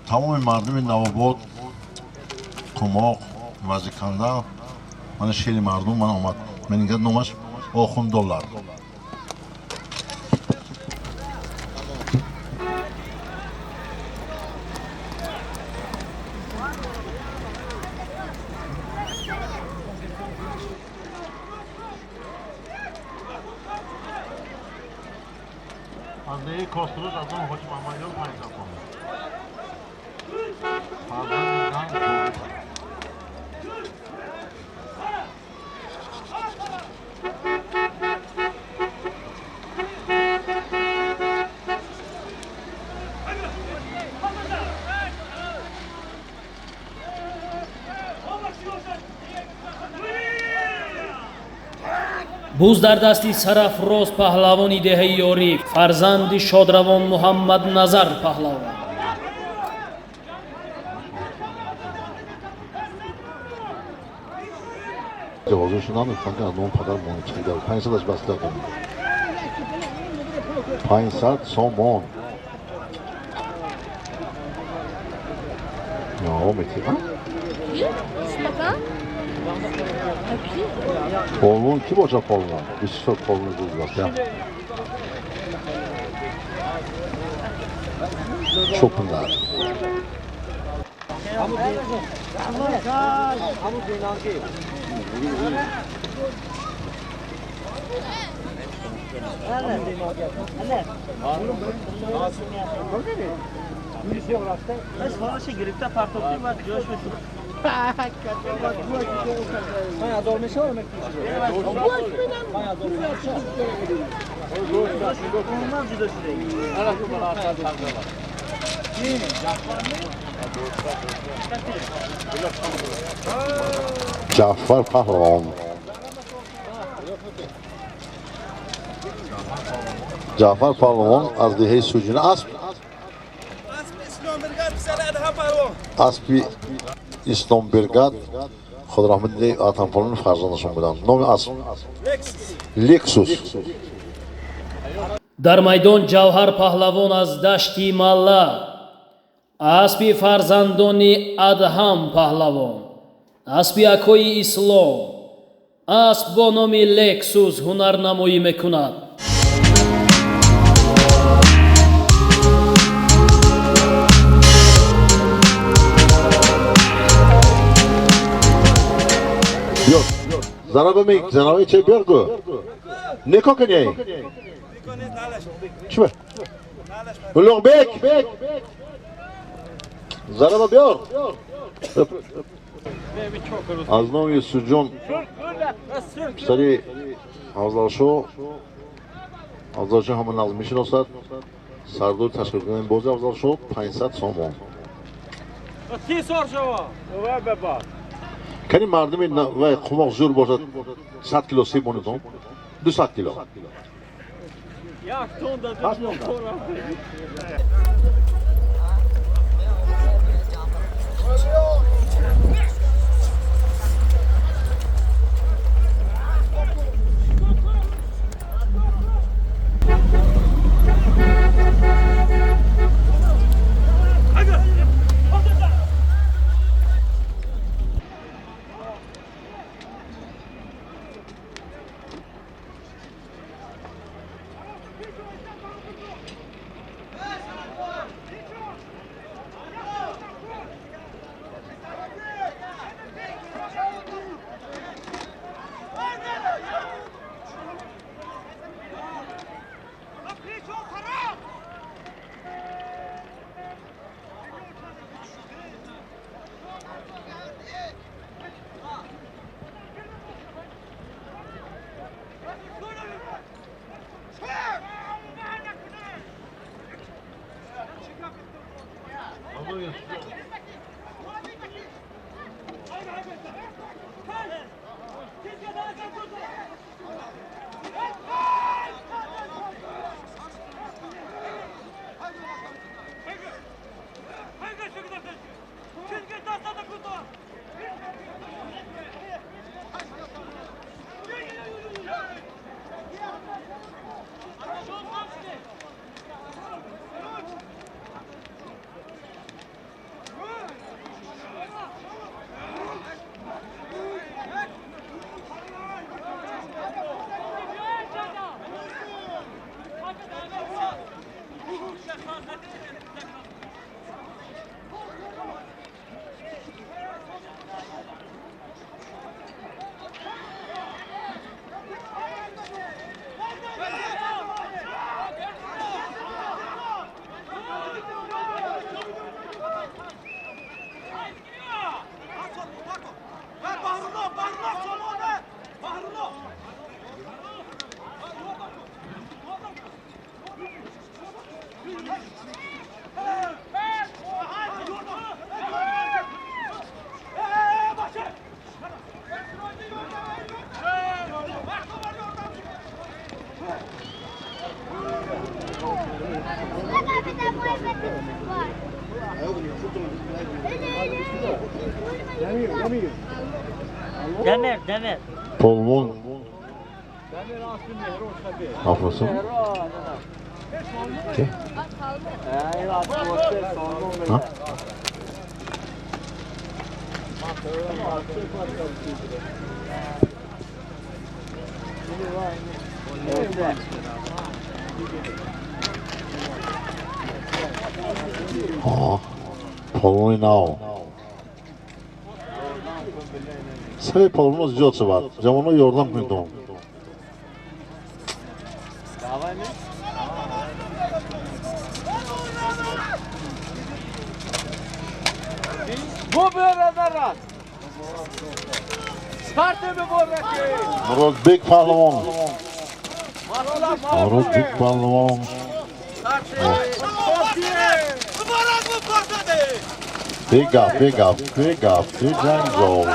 Tamam mardum Navabod Kumoq Vazikanda Bana şehri mardum bana olmak Benim kadar nomaş $10 Neyi kosturuz adam hocam amayla payda konu. буз дар дасти сарафроз паҳлавони деҳаи ёриф фарзанди шодравон муҳаммад назар паҳлавон. جوازش نمیخوان که از اون پدر منچی دار 500 از بسته کنیم 500 سومون یا میتی ها پولون کی باشه پولون 24 پولون روز باشه چوپندار جعفر پهلوان جعفر پهلوان از دهه سوجینه اسب اسبی اسلام برگاد خود رحمت آتان پهلوان فرزندشون بودن نام اسب لکسوس дар майдон ҷавҳар паҳлавон аз дашти малла аспи фарзандони адҳам паҳлавон аспи акои ислом асп бо номи лексус ҳунарнамоӣ мекунад. Zarabı mı? Zarabı çek bir go. Ne kokun ya? Çiver. Uluk bek. Zarabı bir. Az novi sucun. Sari avzalşo. Avzalşo hemen almışın olsa. Sardur taşkırgının bozu avzalşo. 500 somon. Ki sor şova. Ve beba. Kendi mardimi ve kumak zor boşa 7 kilo simonu tom. 200 kilo. Jak ton da Demir. Polvon. Afrosun. Ki? Ha? Polvon now. Sırayı polvonuz ziyotsa var. Zamanla yordam koydum. Bu böyle zarar. Startı mı bu rakı? Murodbek Pahlavon. Murodbek Pahlavon. Big up, big up, big up. Big Jango.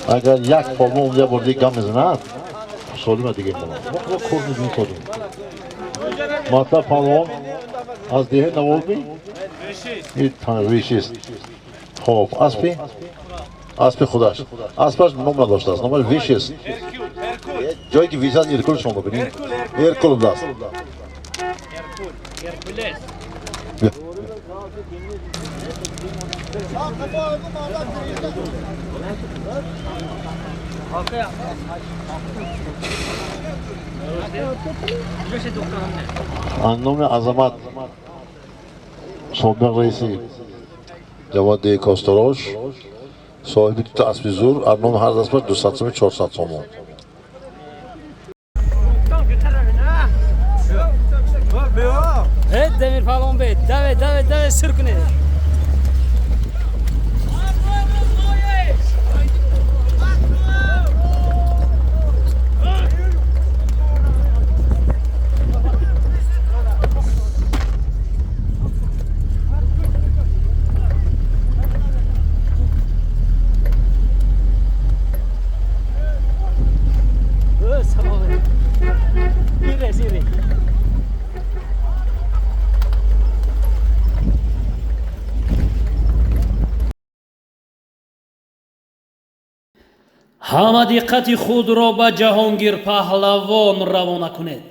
Agar yak polvon unga bordik gamizna. Solima degan bo'laman. Bu ko'rni ko'rdim. Mata polvon az dehe navoldi. Bir tane vişiz. Hop, Aspi xudash. Aspash nomla doshtas. Nomla vişiz. Joy ki vizas Erkul shoma bibinin. Erkul das. Herkules. Annomle Azamat. Sobiq reisi Javod Kostorosh. Sohibi tuta aspi zur. Annom har dast baş 200 400 somon. Evet Demir Palon Bey. Dave sürküne. ҳама диққати худро ба Ҷаҳонгир Паҳлавон равона кунед.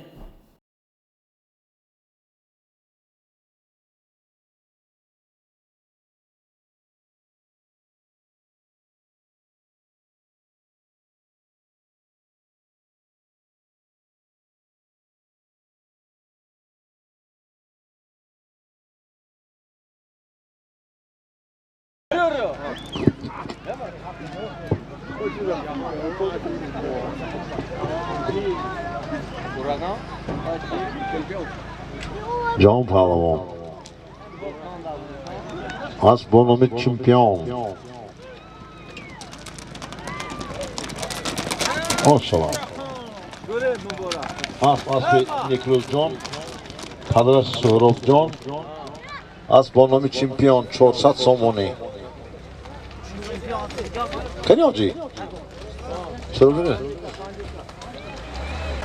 Can Pahlavon. Astronomi çempion. Maşallah. Aspi Nikruzjon. Kadras Sorovjon. Astronomi çempion 400 somoni. Kanyoji. Sorovine.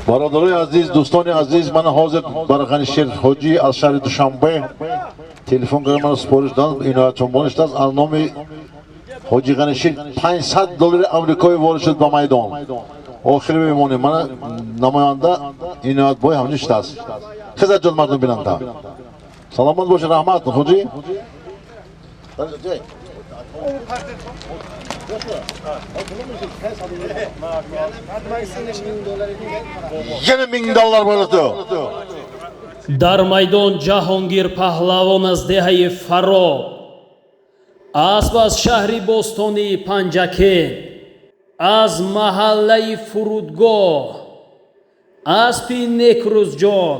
برادرای عزیز، دوستان عزیز، من حاضر برای شیر حاجی از شهر دوشنبه تلفن کردم، من سپارش دادم، اینو چنبانش داد. از نام حاجی غنیشیر $500 آمریکایی وارد شد به میدان. آخری میمونه من نماینده اینایت بای همینش دست. خیلی جان مردم بینن تا. سلامت باشه، رحمت حاجی. Yine $1000 bıraktı. дар майдон Ҷаҳонгир Паҳлавон аз деҳаи Фароб, асп аз шаҳри бостонии Панҷакен, аз маҳаллаи Фурудгоҳ, аспи Некрузҷон,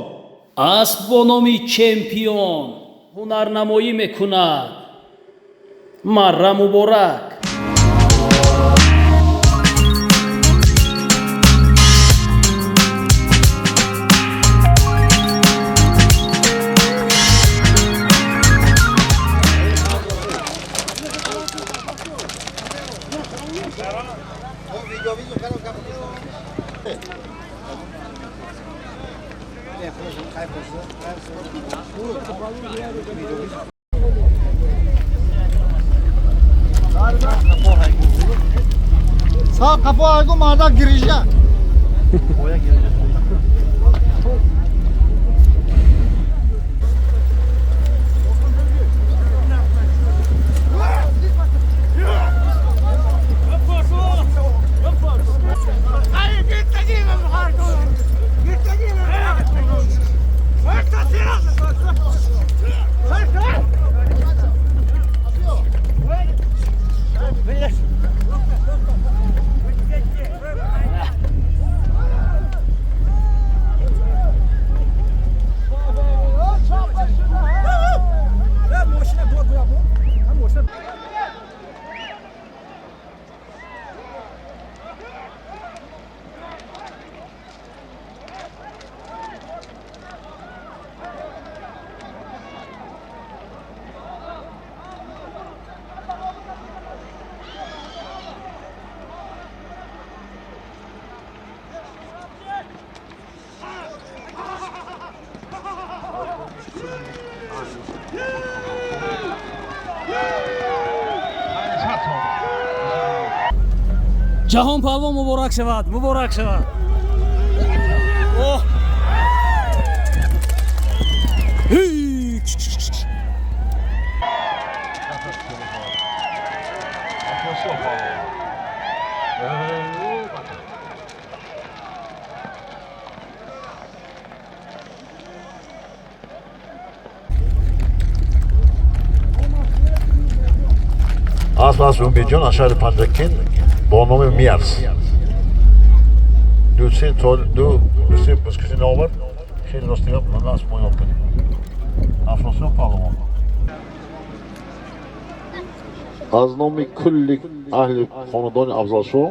асп бо номи чемпион ҳунарнамоӣ мекунад. марра муборак. Sağ kapı aygu marda girişe. جهان پهلوان مبارک شود، مبارک شود. اوه از امیدجان از شهر پنجکین با نام میارس دوستی بسکشی نامر خیلی راستی هم من از مایاب کنیم افراسیاب پهلوان از نام کلی اهل خاندان افضلشاه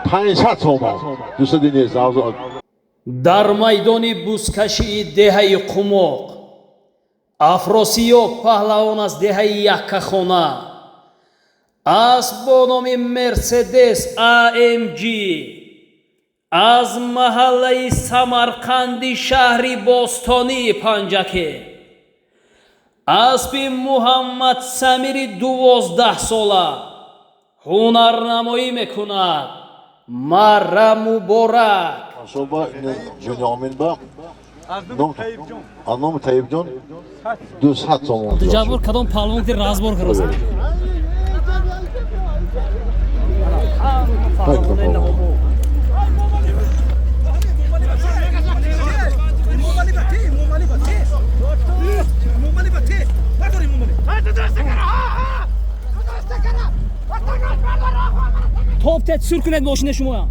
500 تومان دوست دینیست дар майдони бузкашии деҳаи қумоқ афросиёб паҳлавон аз деҳаи яккахона اسب با نام مرسدس AMG از محله سمرقندی شهری باستانی پنجکه اسب محمد سمیر 12 ساله هنرنمایی میکند مره مبارک صبح بنیامین با نام طیب جان 200 تومان جابر کدام پهلوان که رازبار کرده توپ تت سور کنید ماشین شما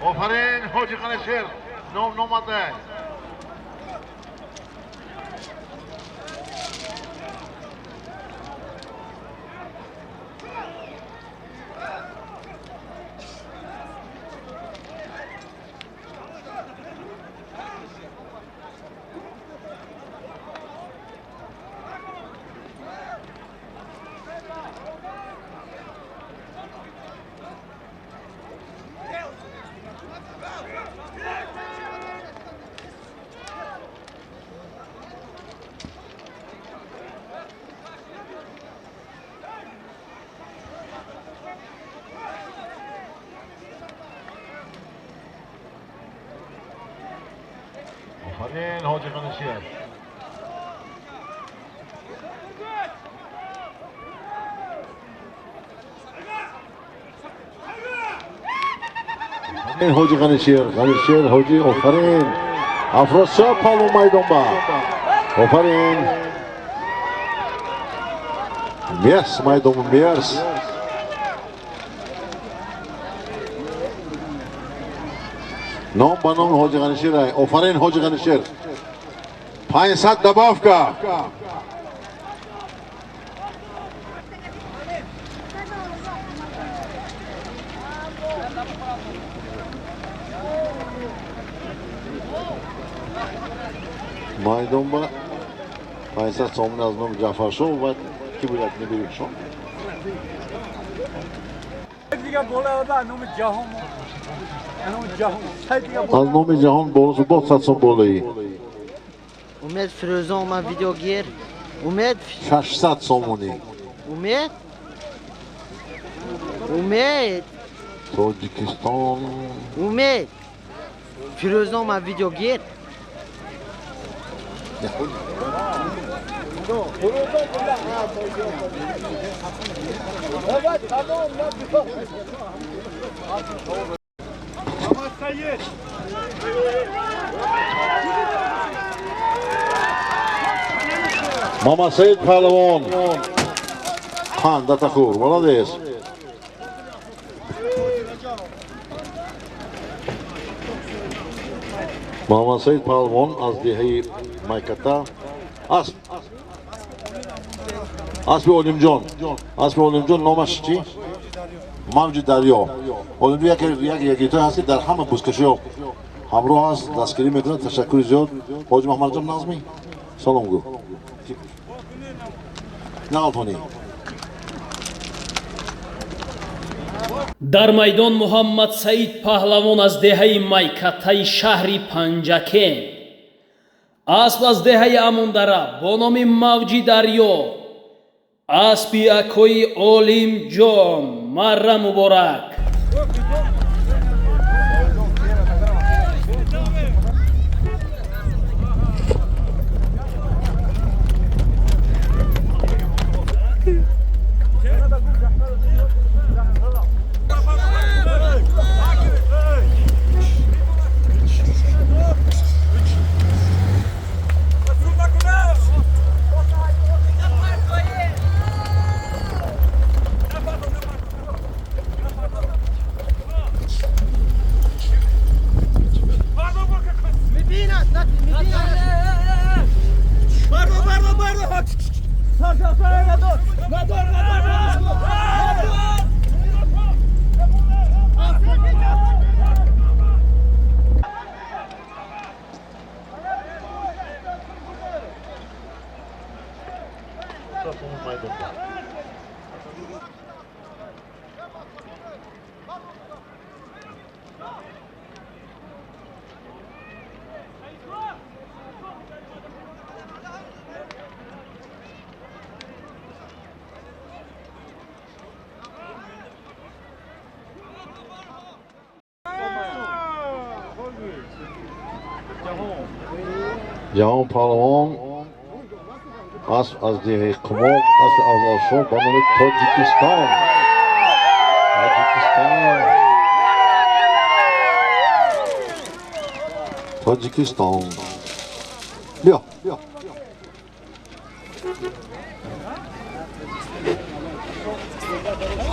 آفرین حاجی قنشیر نام نامده آفرین حاجی قنشیر حاجی قنشیر حاجی آفرین افراسیاب پهلوان میدان با آفرین میرس میدان میرس نام با نام حاجی قنشیر آفرین حاجی قنشیر 500 دباف کا Maydon ba Faysal Somun az nom Jafarshov va ki biletini berishon. دیگه بالا آدم نام جهان نام جهان دیگه Az nom Jahon bonusu 400 bolayı. Umed Firuzon ma video gir. Umed 600 somoni. Umed Umed Tojikiston. Umed Firuzon ma video gir. Mama Seyit Pehlavon. Khan Datakur. Молодец. Mama Seyit Pehlavon az dihi Maykata. Asbi Olimjon. Asbi Olimjon nomash chi? Mavji Daryo. Olimjon yaki to hasti dar hama buskashio. Hamro hast daskari meduna tashakkur ziyod. Hoji Mahmarjon Nazmi. Salom go. Ne alponi? дар майдон муҳаммад саид паҳлавон аз деҳаи майкатаи шаҳри панҷакен асп аз деҳаи амондара бо номи мавҷи дарё аспи акои олимҷон марра муборак. Jahon Pehlavon asp az dihi Qumok asp az Ashok ba nomi Tojikiston. Tojikiston. Bia.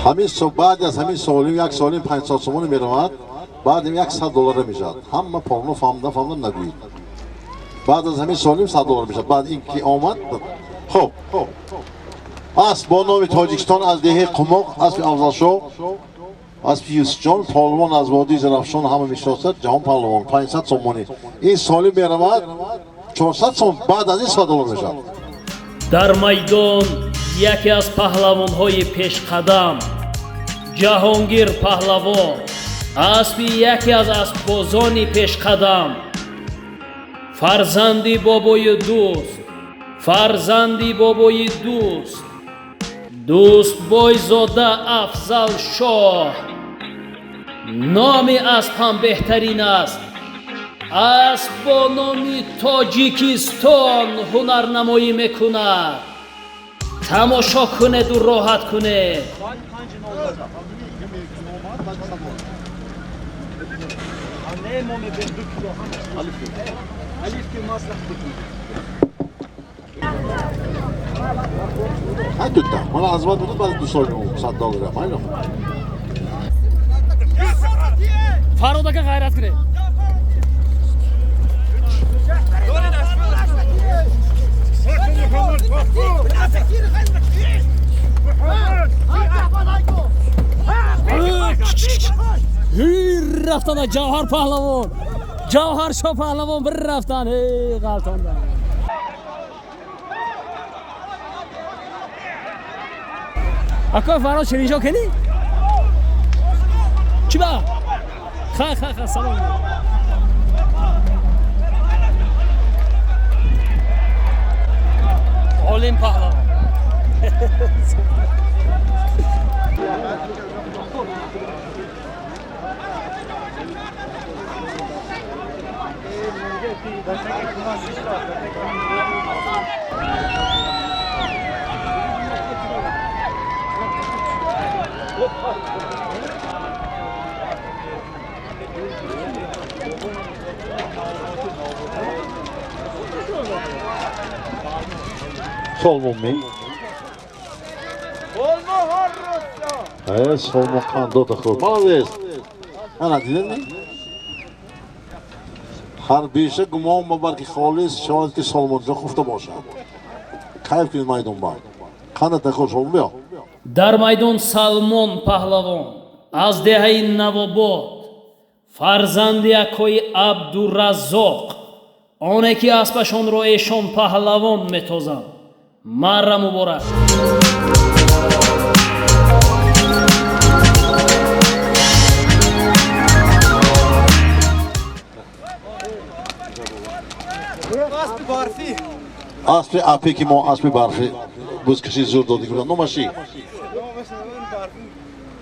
همین بعد از همین سالیم یک سالیم 500 سومانی میرود بعدم $100 میشد همه پرنو فهمدن نگویید بعد از همین سالیم $100 میشد بعد این که آمد خب اسب با نام تاجیکستان از دهه قمق اسب افضل اسب یوسفجان پهلوان از وادی زرافشان همه میشناسد جهان پهلوان 500 سومانی این سالیم میرود 400 سوم بعد از این $100 میشد. дар майдон яке аз паҳлавонҳои пешқадам ҷаҳонгир паҳлавон аспи яке аз аспбозони пешқадам фарзанди бобои дӯст дӯстбойзода афзал шоҳ номи асп ҳам беҳтарин аст اسب با نام تاجیکستان هنرنمایی میکند تماشا کنید و راحت کنید. Hakikaten bana azmat bunu ben de soruyorum $100 yapmayla. Farodaka gayret kire. رفتن جوهر پهلوان جوهر شاه پهلوان بر رفتن غلطاندن اکا فراد شرینجا کنی؟ چی با؟ خا سلام عالم پهلوان Solmon mi? Solmon qandoq taxıl. Молодец. Ana dedin mi? Har beşe gumon var ki xolis şayet ki Solmonca xufta boshad. Kayf ki maydon bor. Qanday taxıl olmuyor? дар майдон Салмон паҳлавон аз деҳаи Навобод фарзанди акои Абдураззоқ оне ки аспашонро эшон паҳлавон метозанд марра муборак Aspi api ki mo aspi barfi buz kişi zor dodi gudan no maşi.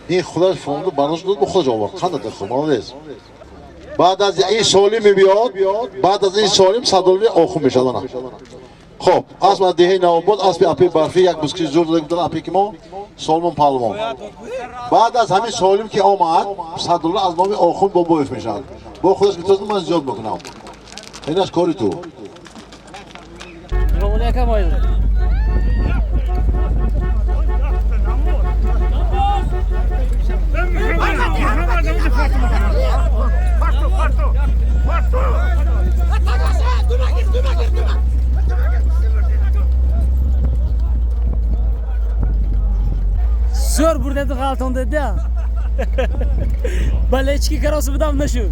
این خودش فهمید براش داد خودش آورد خنده تخم молодец بعد از این سالی میبیاد بعد از این سالیم صدولی آخون میشد نه خب اسب دهه نوباد اسب اپی برفی یک بسکی زور داده بودن اپی که ما سالمون پالمون بعد از همین سالیم که آمد صدولی از ما آخون با بایف میشد با خودش میتونم من زیاد بکنم این از کاری تو زور برده تو غلطان داده بله هیچکی کراسو بدم نشو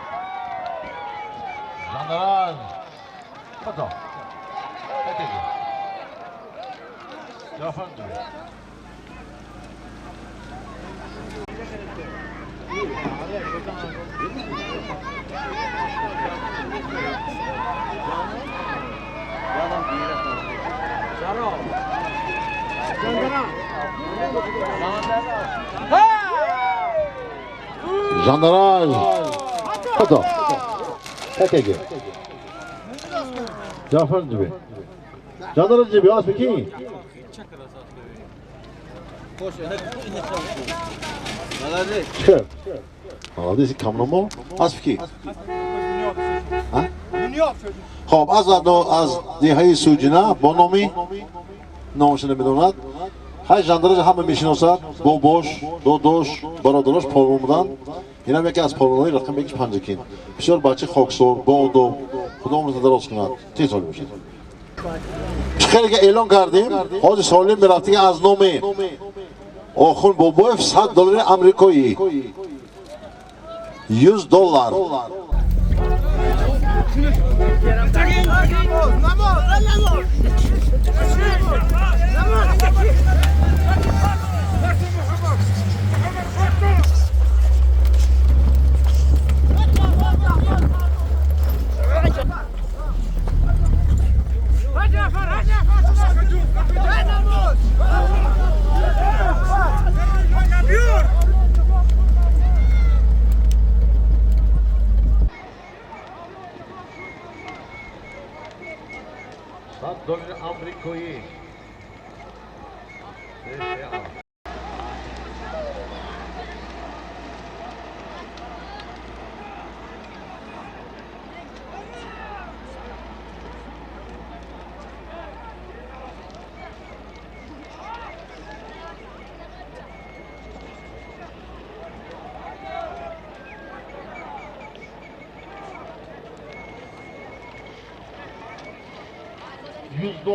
Jandaran. Hadi. Hadi. Cafer diyor. Jandaran. Hadi. Hadi. Cafer gibi. Jandarın cebi az peki. Çıkar. Hadi kamera mı? Az peki. Ha? خب از دیهای سوجینا با نامی نامشون میدوند های جاندارج همه میشناسد با باش دو دوش برادرش پرونمودن اینا یکی از پرونهای رقم 1.5 بسیار بچه خاکسور با دو خدا عمرت دراز کند 30 سال میشه خیلی که اعلان کردیم حاج سالم میرفتی از نام آخون بابایف $100 آمریکایی $100 $100 آمریکایی $100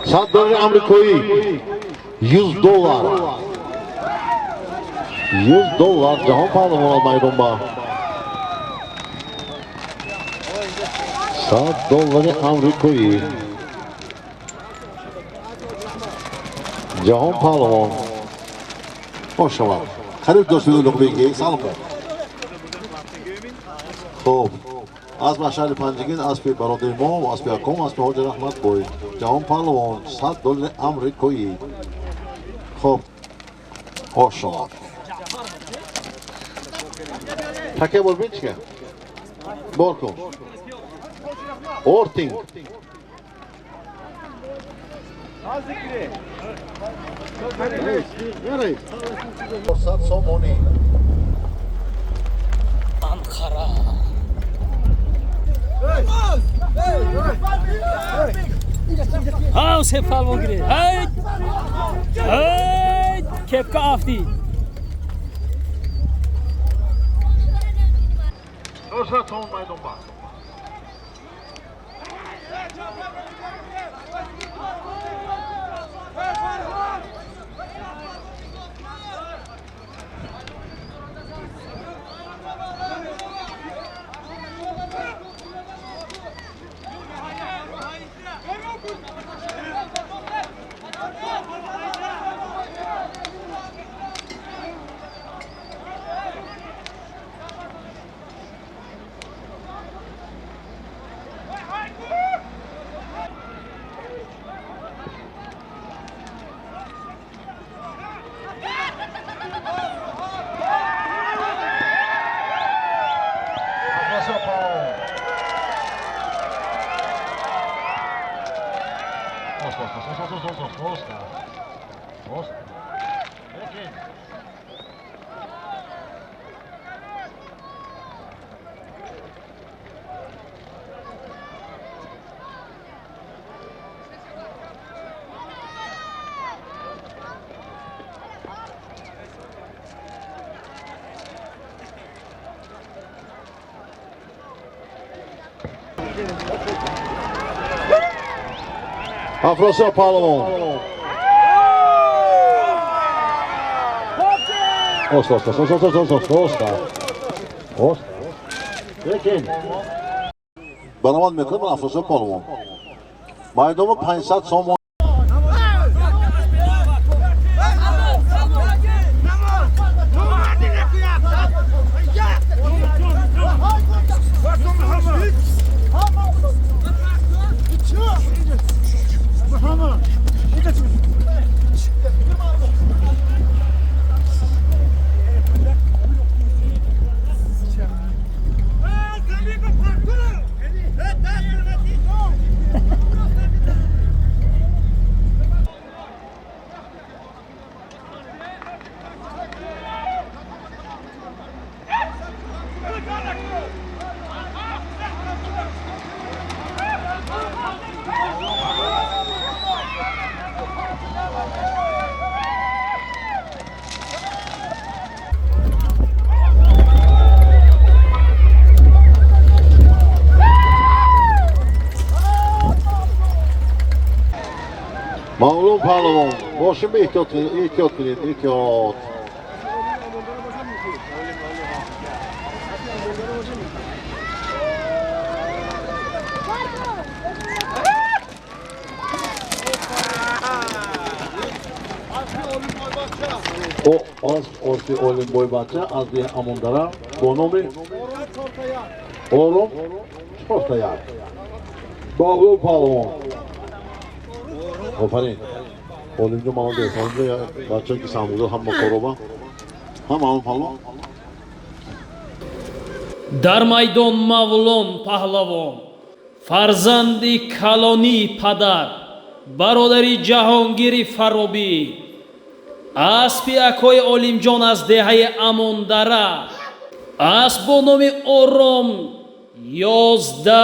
$100 آمریکایی $100 $100 جهان پهلوان میدون با $100 آمریکایی جهان پهلوان خوش شما خرید دوست بیدو لقبه سلام خوب از بشر پنجگین از پی برادر ما و از پی اکم از پی حاج رحمت بای جهان پهلوان $100 آمریکایی خوب خوش شما تکه بول بین چیه بار کن اورتینگ فرصت سامونی Ankara. Ha se palvon gire. Hey! Hey! Kepka afti. فرصت سامون میدون با Afrosya Palomon. Osta. Peki. Banaman mekan mı Afrosya Palomon? Maydanozu 500 somon. Mağlum pehlivan. Boşun bir ihtiyat kılın, ihtiyat. O az orta oyun boy bahçe az diye amundara bonomi orum ortaya bağlı palon ofarin oyuncu malı değil oyuncu bahçe ki samuzda ham koroba ham alın palon дар майдон мавлон паҳлавон фарзанди калонии падар бародари ҷаҳонгири фаробӣ аспи акои олимҷон аз деҳаи амондара асп бо номи ором 11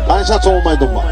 Aynısa çoğulmaydın mı?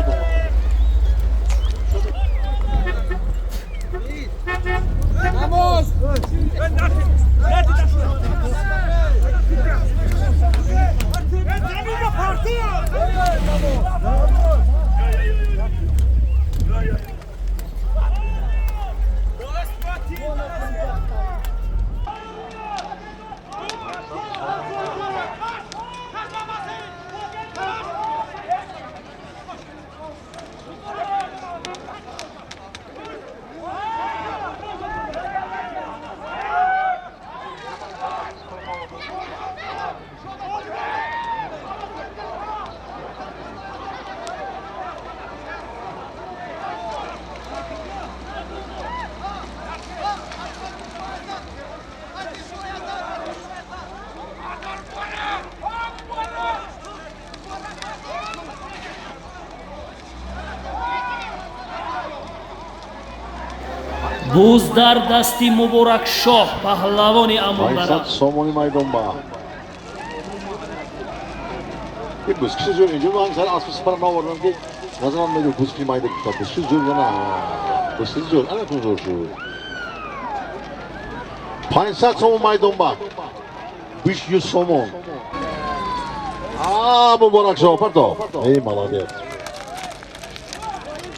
буз дар дасти муборакшоҳ паҳлавони амондара Aynısa somoni maydon ba. Bir buz kişi zor önce ben sen asıl spor ne var ki ne zaman mıydı buz ki maydon tutar buz kişi zor yana buz kişi zor ana tun zor şu. Aynısa somon maydon ba. 500 somon. Aa bu borakşo pardon. Ey malades.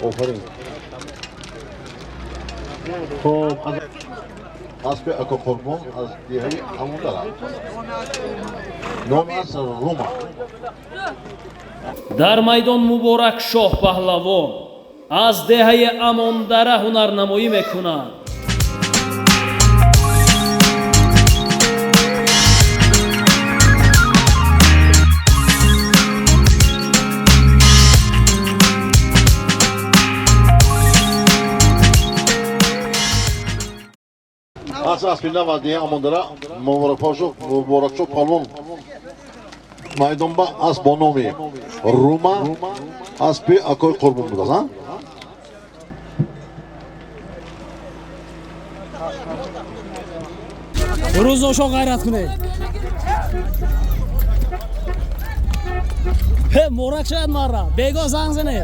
Oferin. خب اسب اکو قربان از دیهای همون دارم نام از روما дар майдон муборакшоҳ паҳлавон аз деҳаи амондара ҳунарнамоӣ мекунад Asbinler var diye amondara Mubarakço Palon Maydonba as bonomi Ruma aspi akoy korbun budas ha? روز شو غیرت کنه مورک شاید مارا بگو زنگ زنه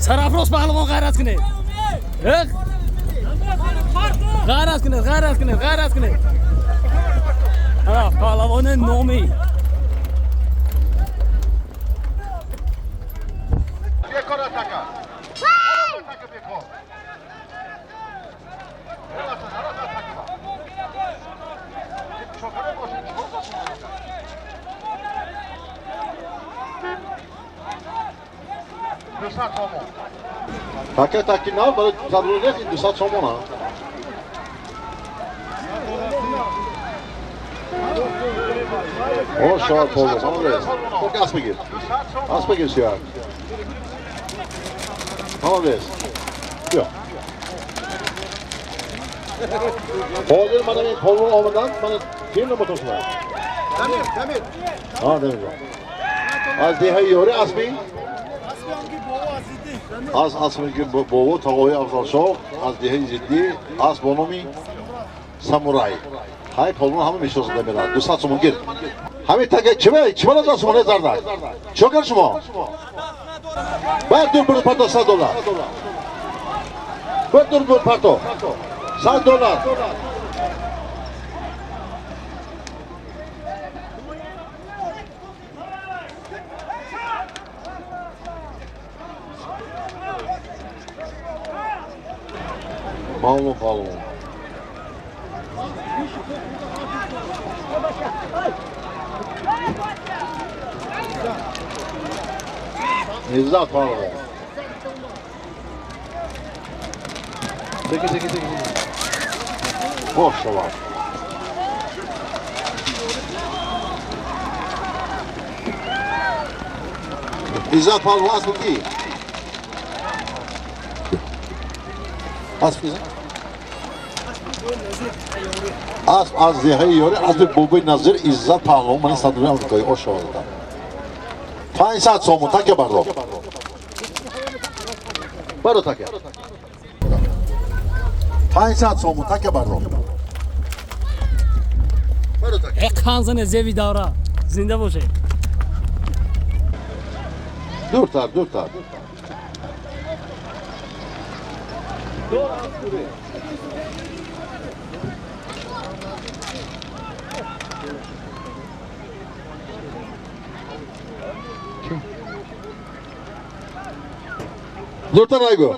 سرافروز پهلوان غیرت کنه غیرت کنه غیرت کنه غیرت کنه پهلوان نومی Paket takimler böyle zaruriyet indüsat somona. O şahar polo, sana reis. Çok as mı gir? As mı gir şahar? Sana reis. Yok. Polo bana bir polo olmadan bana kimle motorsu var? Demir. Ha demir. Az diye yori as mı? Az asmaki bovo tağoyu avzalşo az dihe ziddi az bonomi samuray های پولون همه میشوزده بیرا 200 سومون گیر همین تگه چی بالا سومونه زردک چوکر شما باید دور برو پرتو $100 باید دور برو پرتو $100 Palmo. İzzat Palmo. Çekil. Boş da var. İzzat Palmo az mı ki? از دیگه یاری از بوبی نظر عزت پهلوان من صدوی آمریکایی آشوا دادم 500 سومون تکه برو تکه 500 سومون تکه برو تکه خانزن زوی دورا زنده باشه دورتر Durtan Aygo.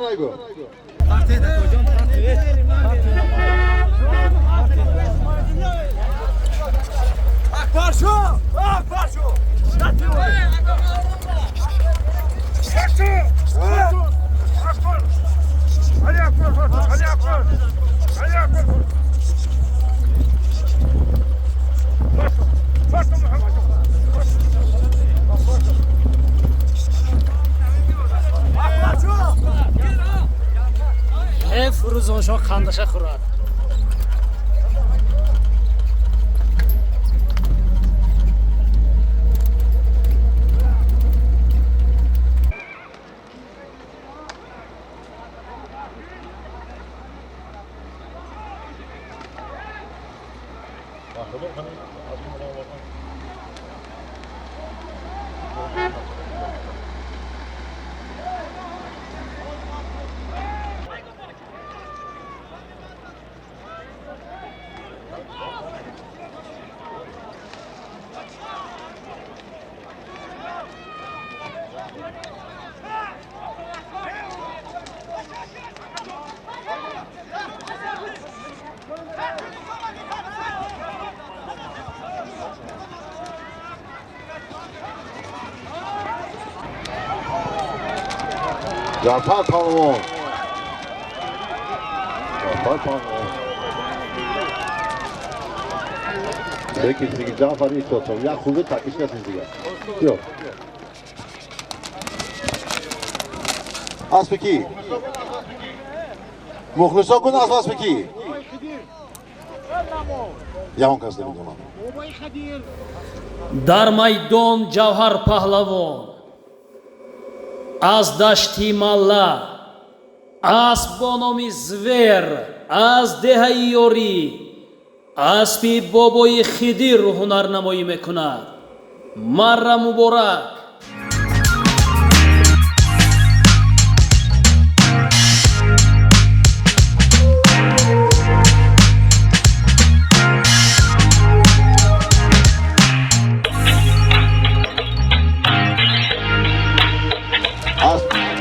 فروزانشا خندشه خورد Cafer Palmo. Peki Cafer'i tutalım. Ya kuvvet takışlasın diye. Yok. Az peki. Muhlisa kun az peki. Yaman kastım bunu. дар майдон ҷавҳар паҳлавон аз дашти малла асп бо номи звер аз деҳаи ёрӣ аспи бобои хидир ҳунарнамоӣ мекунад. марра муборак.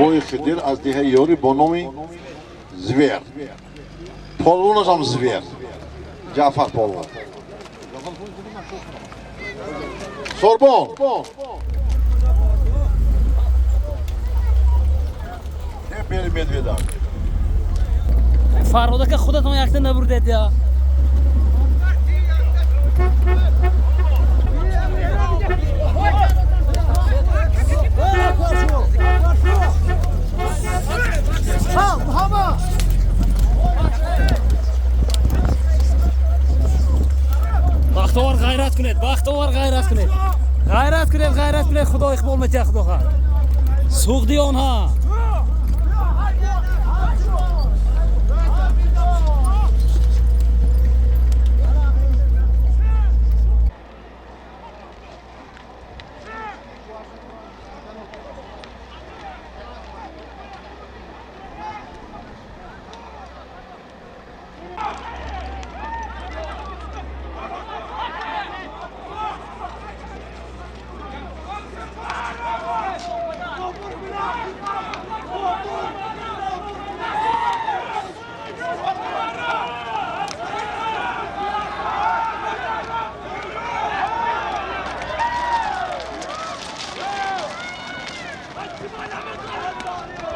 Boy Xidr az dehe yori bo nomi Zver. Polvon ham Zver. Cafer Polvon. Sorbon. Hep beni Medvedev. فرهاده که خودتون یکته نبردید یا بختوار غیرت کنید غیرت کنید خدا اقبال میته خدا خواهد سوخدی آنها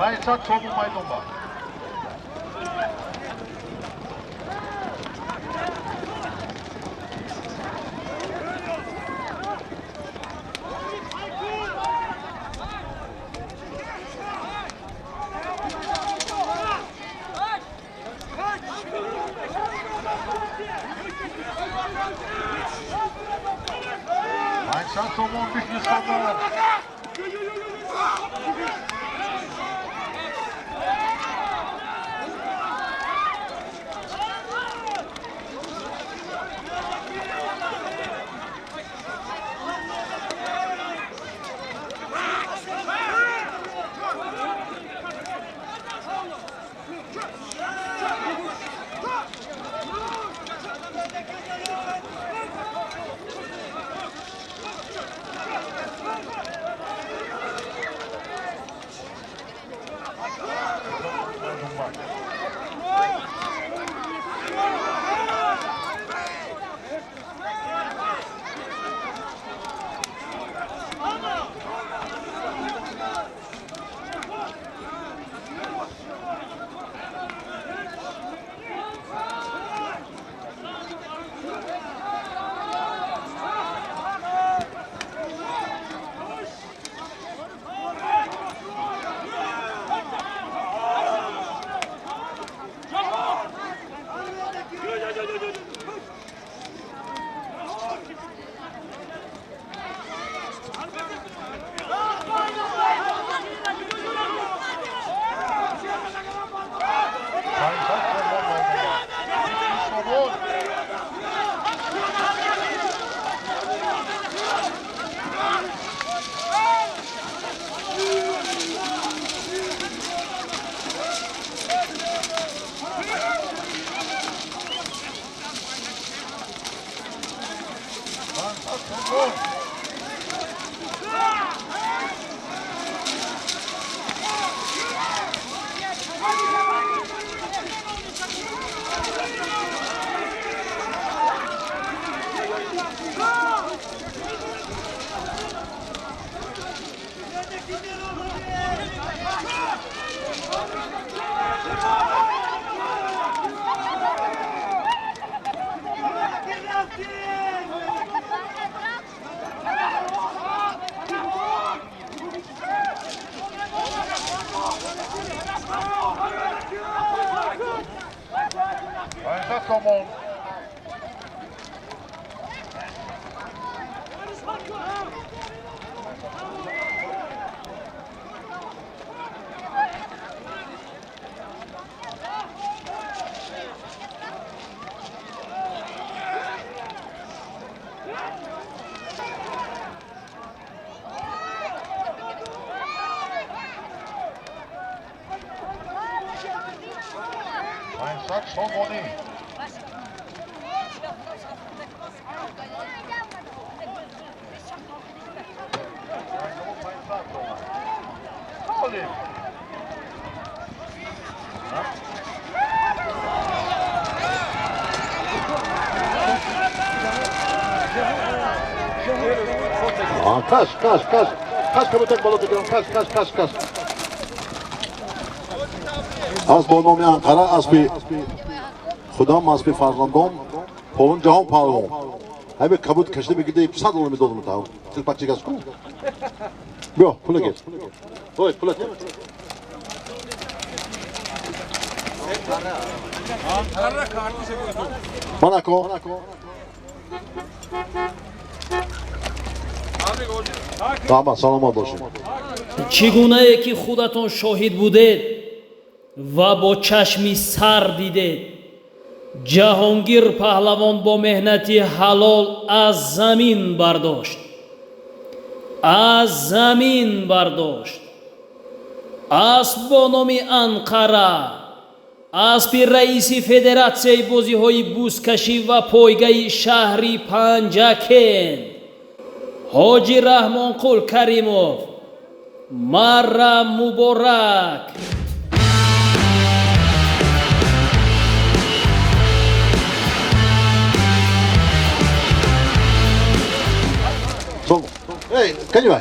500 so'm maydon bor. Ayşan somon 500 somon. Ayşan somon. Ayşan somoni. Kaç. Kaç kabutek balık tutuyorum. Kaç. Az با نام انقره اسب خودم اسب فرزندان پالون جهان پهلوان همه کبوت کشته بگیرده 100 دلار میدادم تا تل بچه گاز کو بیا پول گیر اوی پول گیر Monaco. Tamam, selamat olsun. چگونه ای که خودتان شاهد بودید و با چشمی سر دیدید جهانگیر پهلوان با مهنتی حلال از زمین برداشت اسب با نام انقره اسب رئیس فدراسیون بازی‌های بوسکشی و پایگاه شهری پنجکن حاجی رحمان قل کریموف مرا مبارک. Hey, can you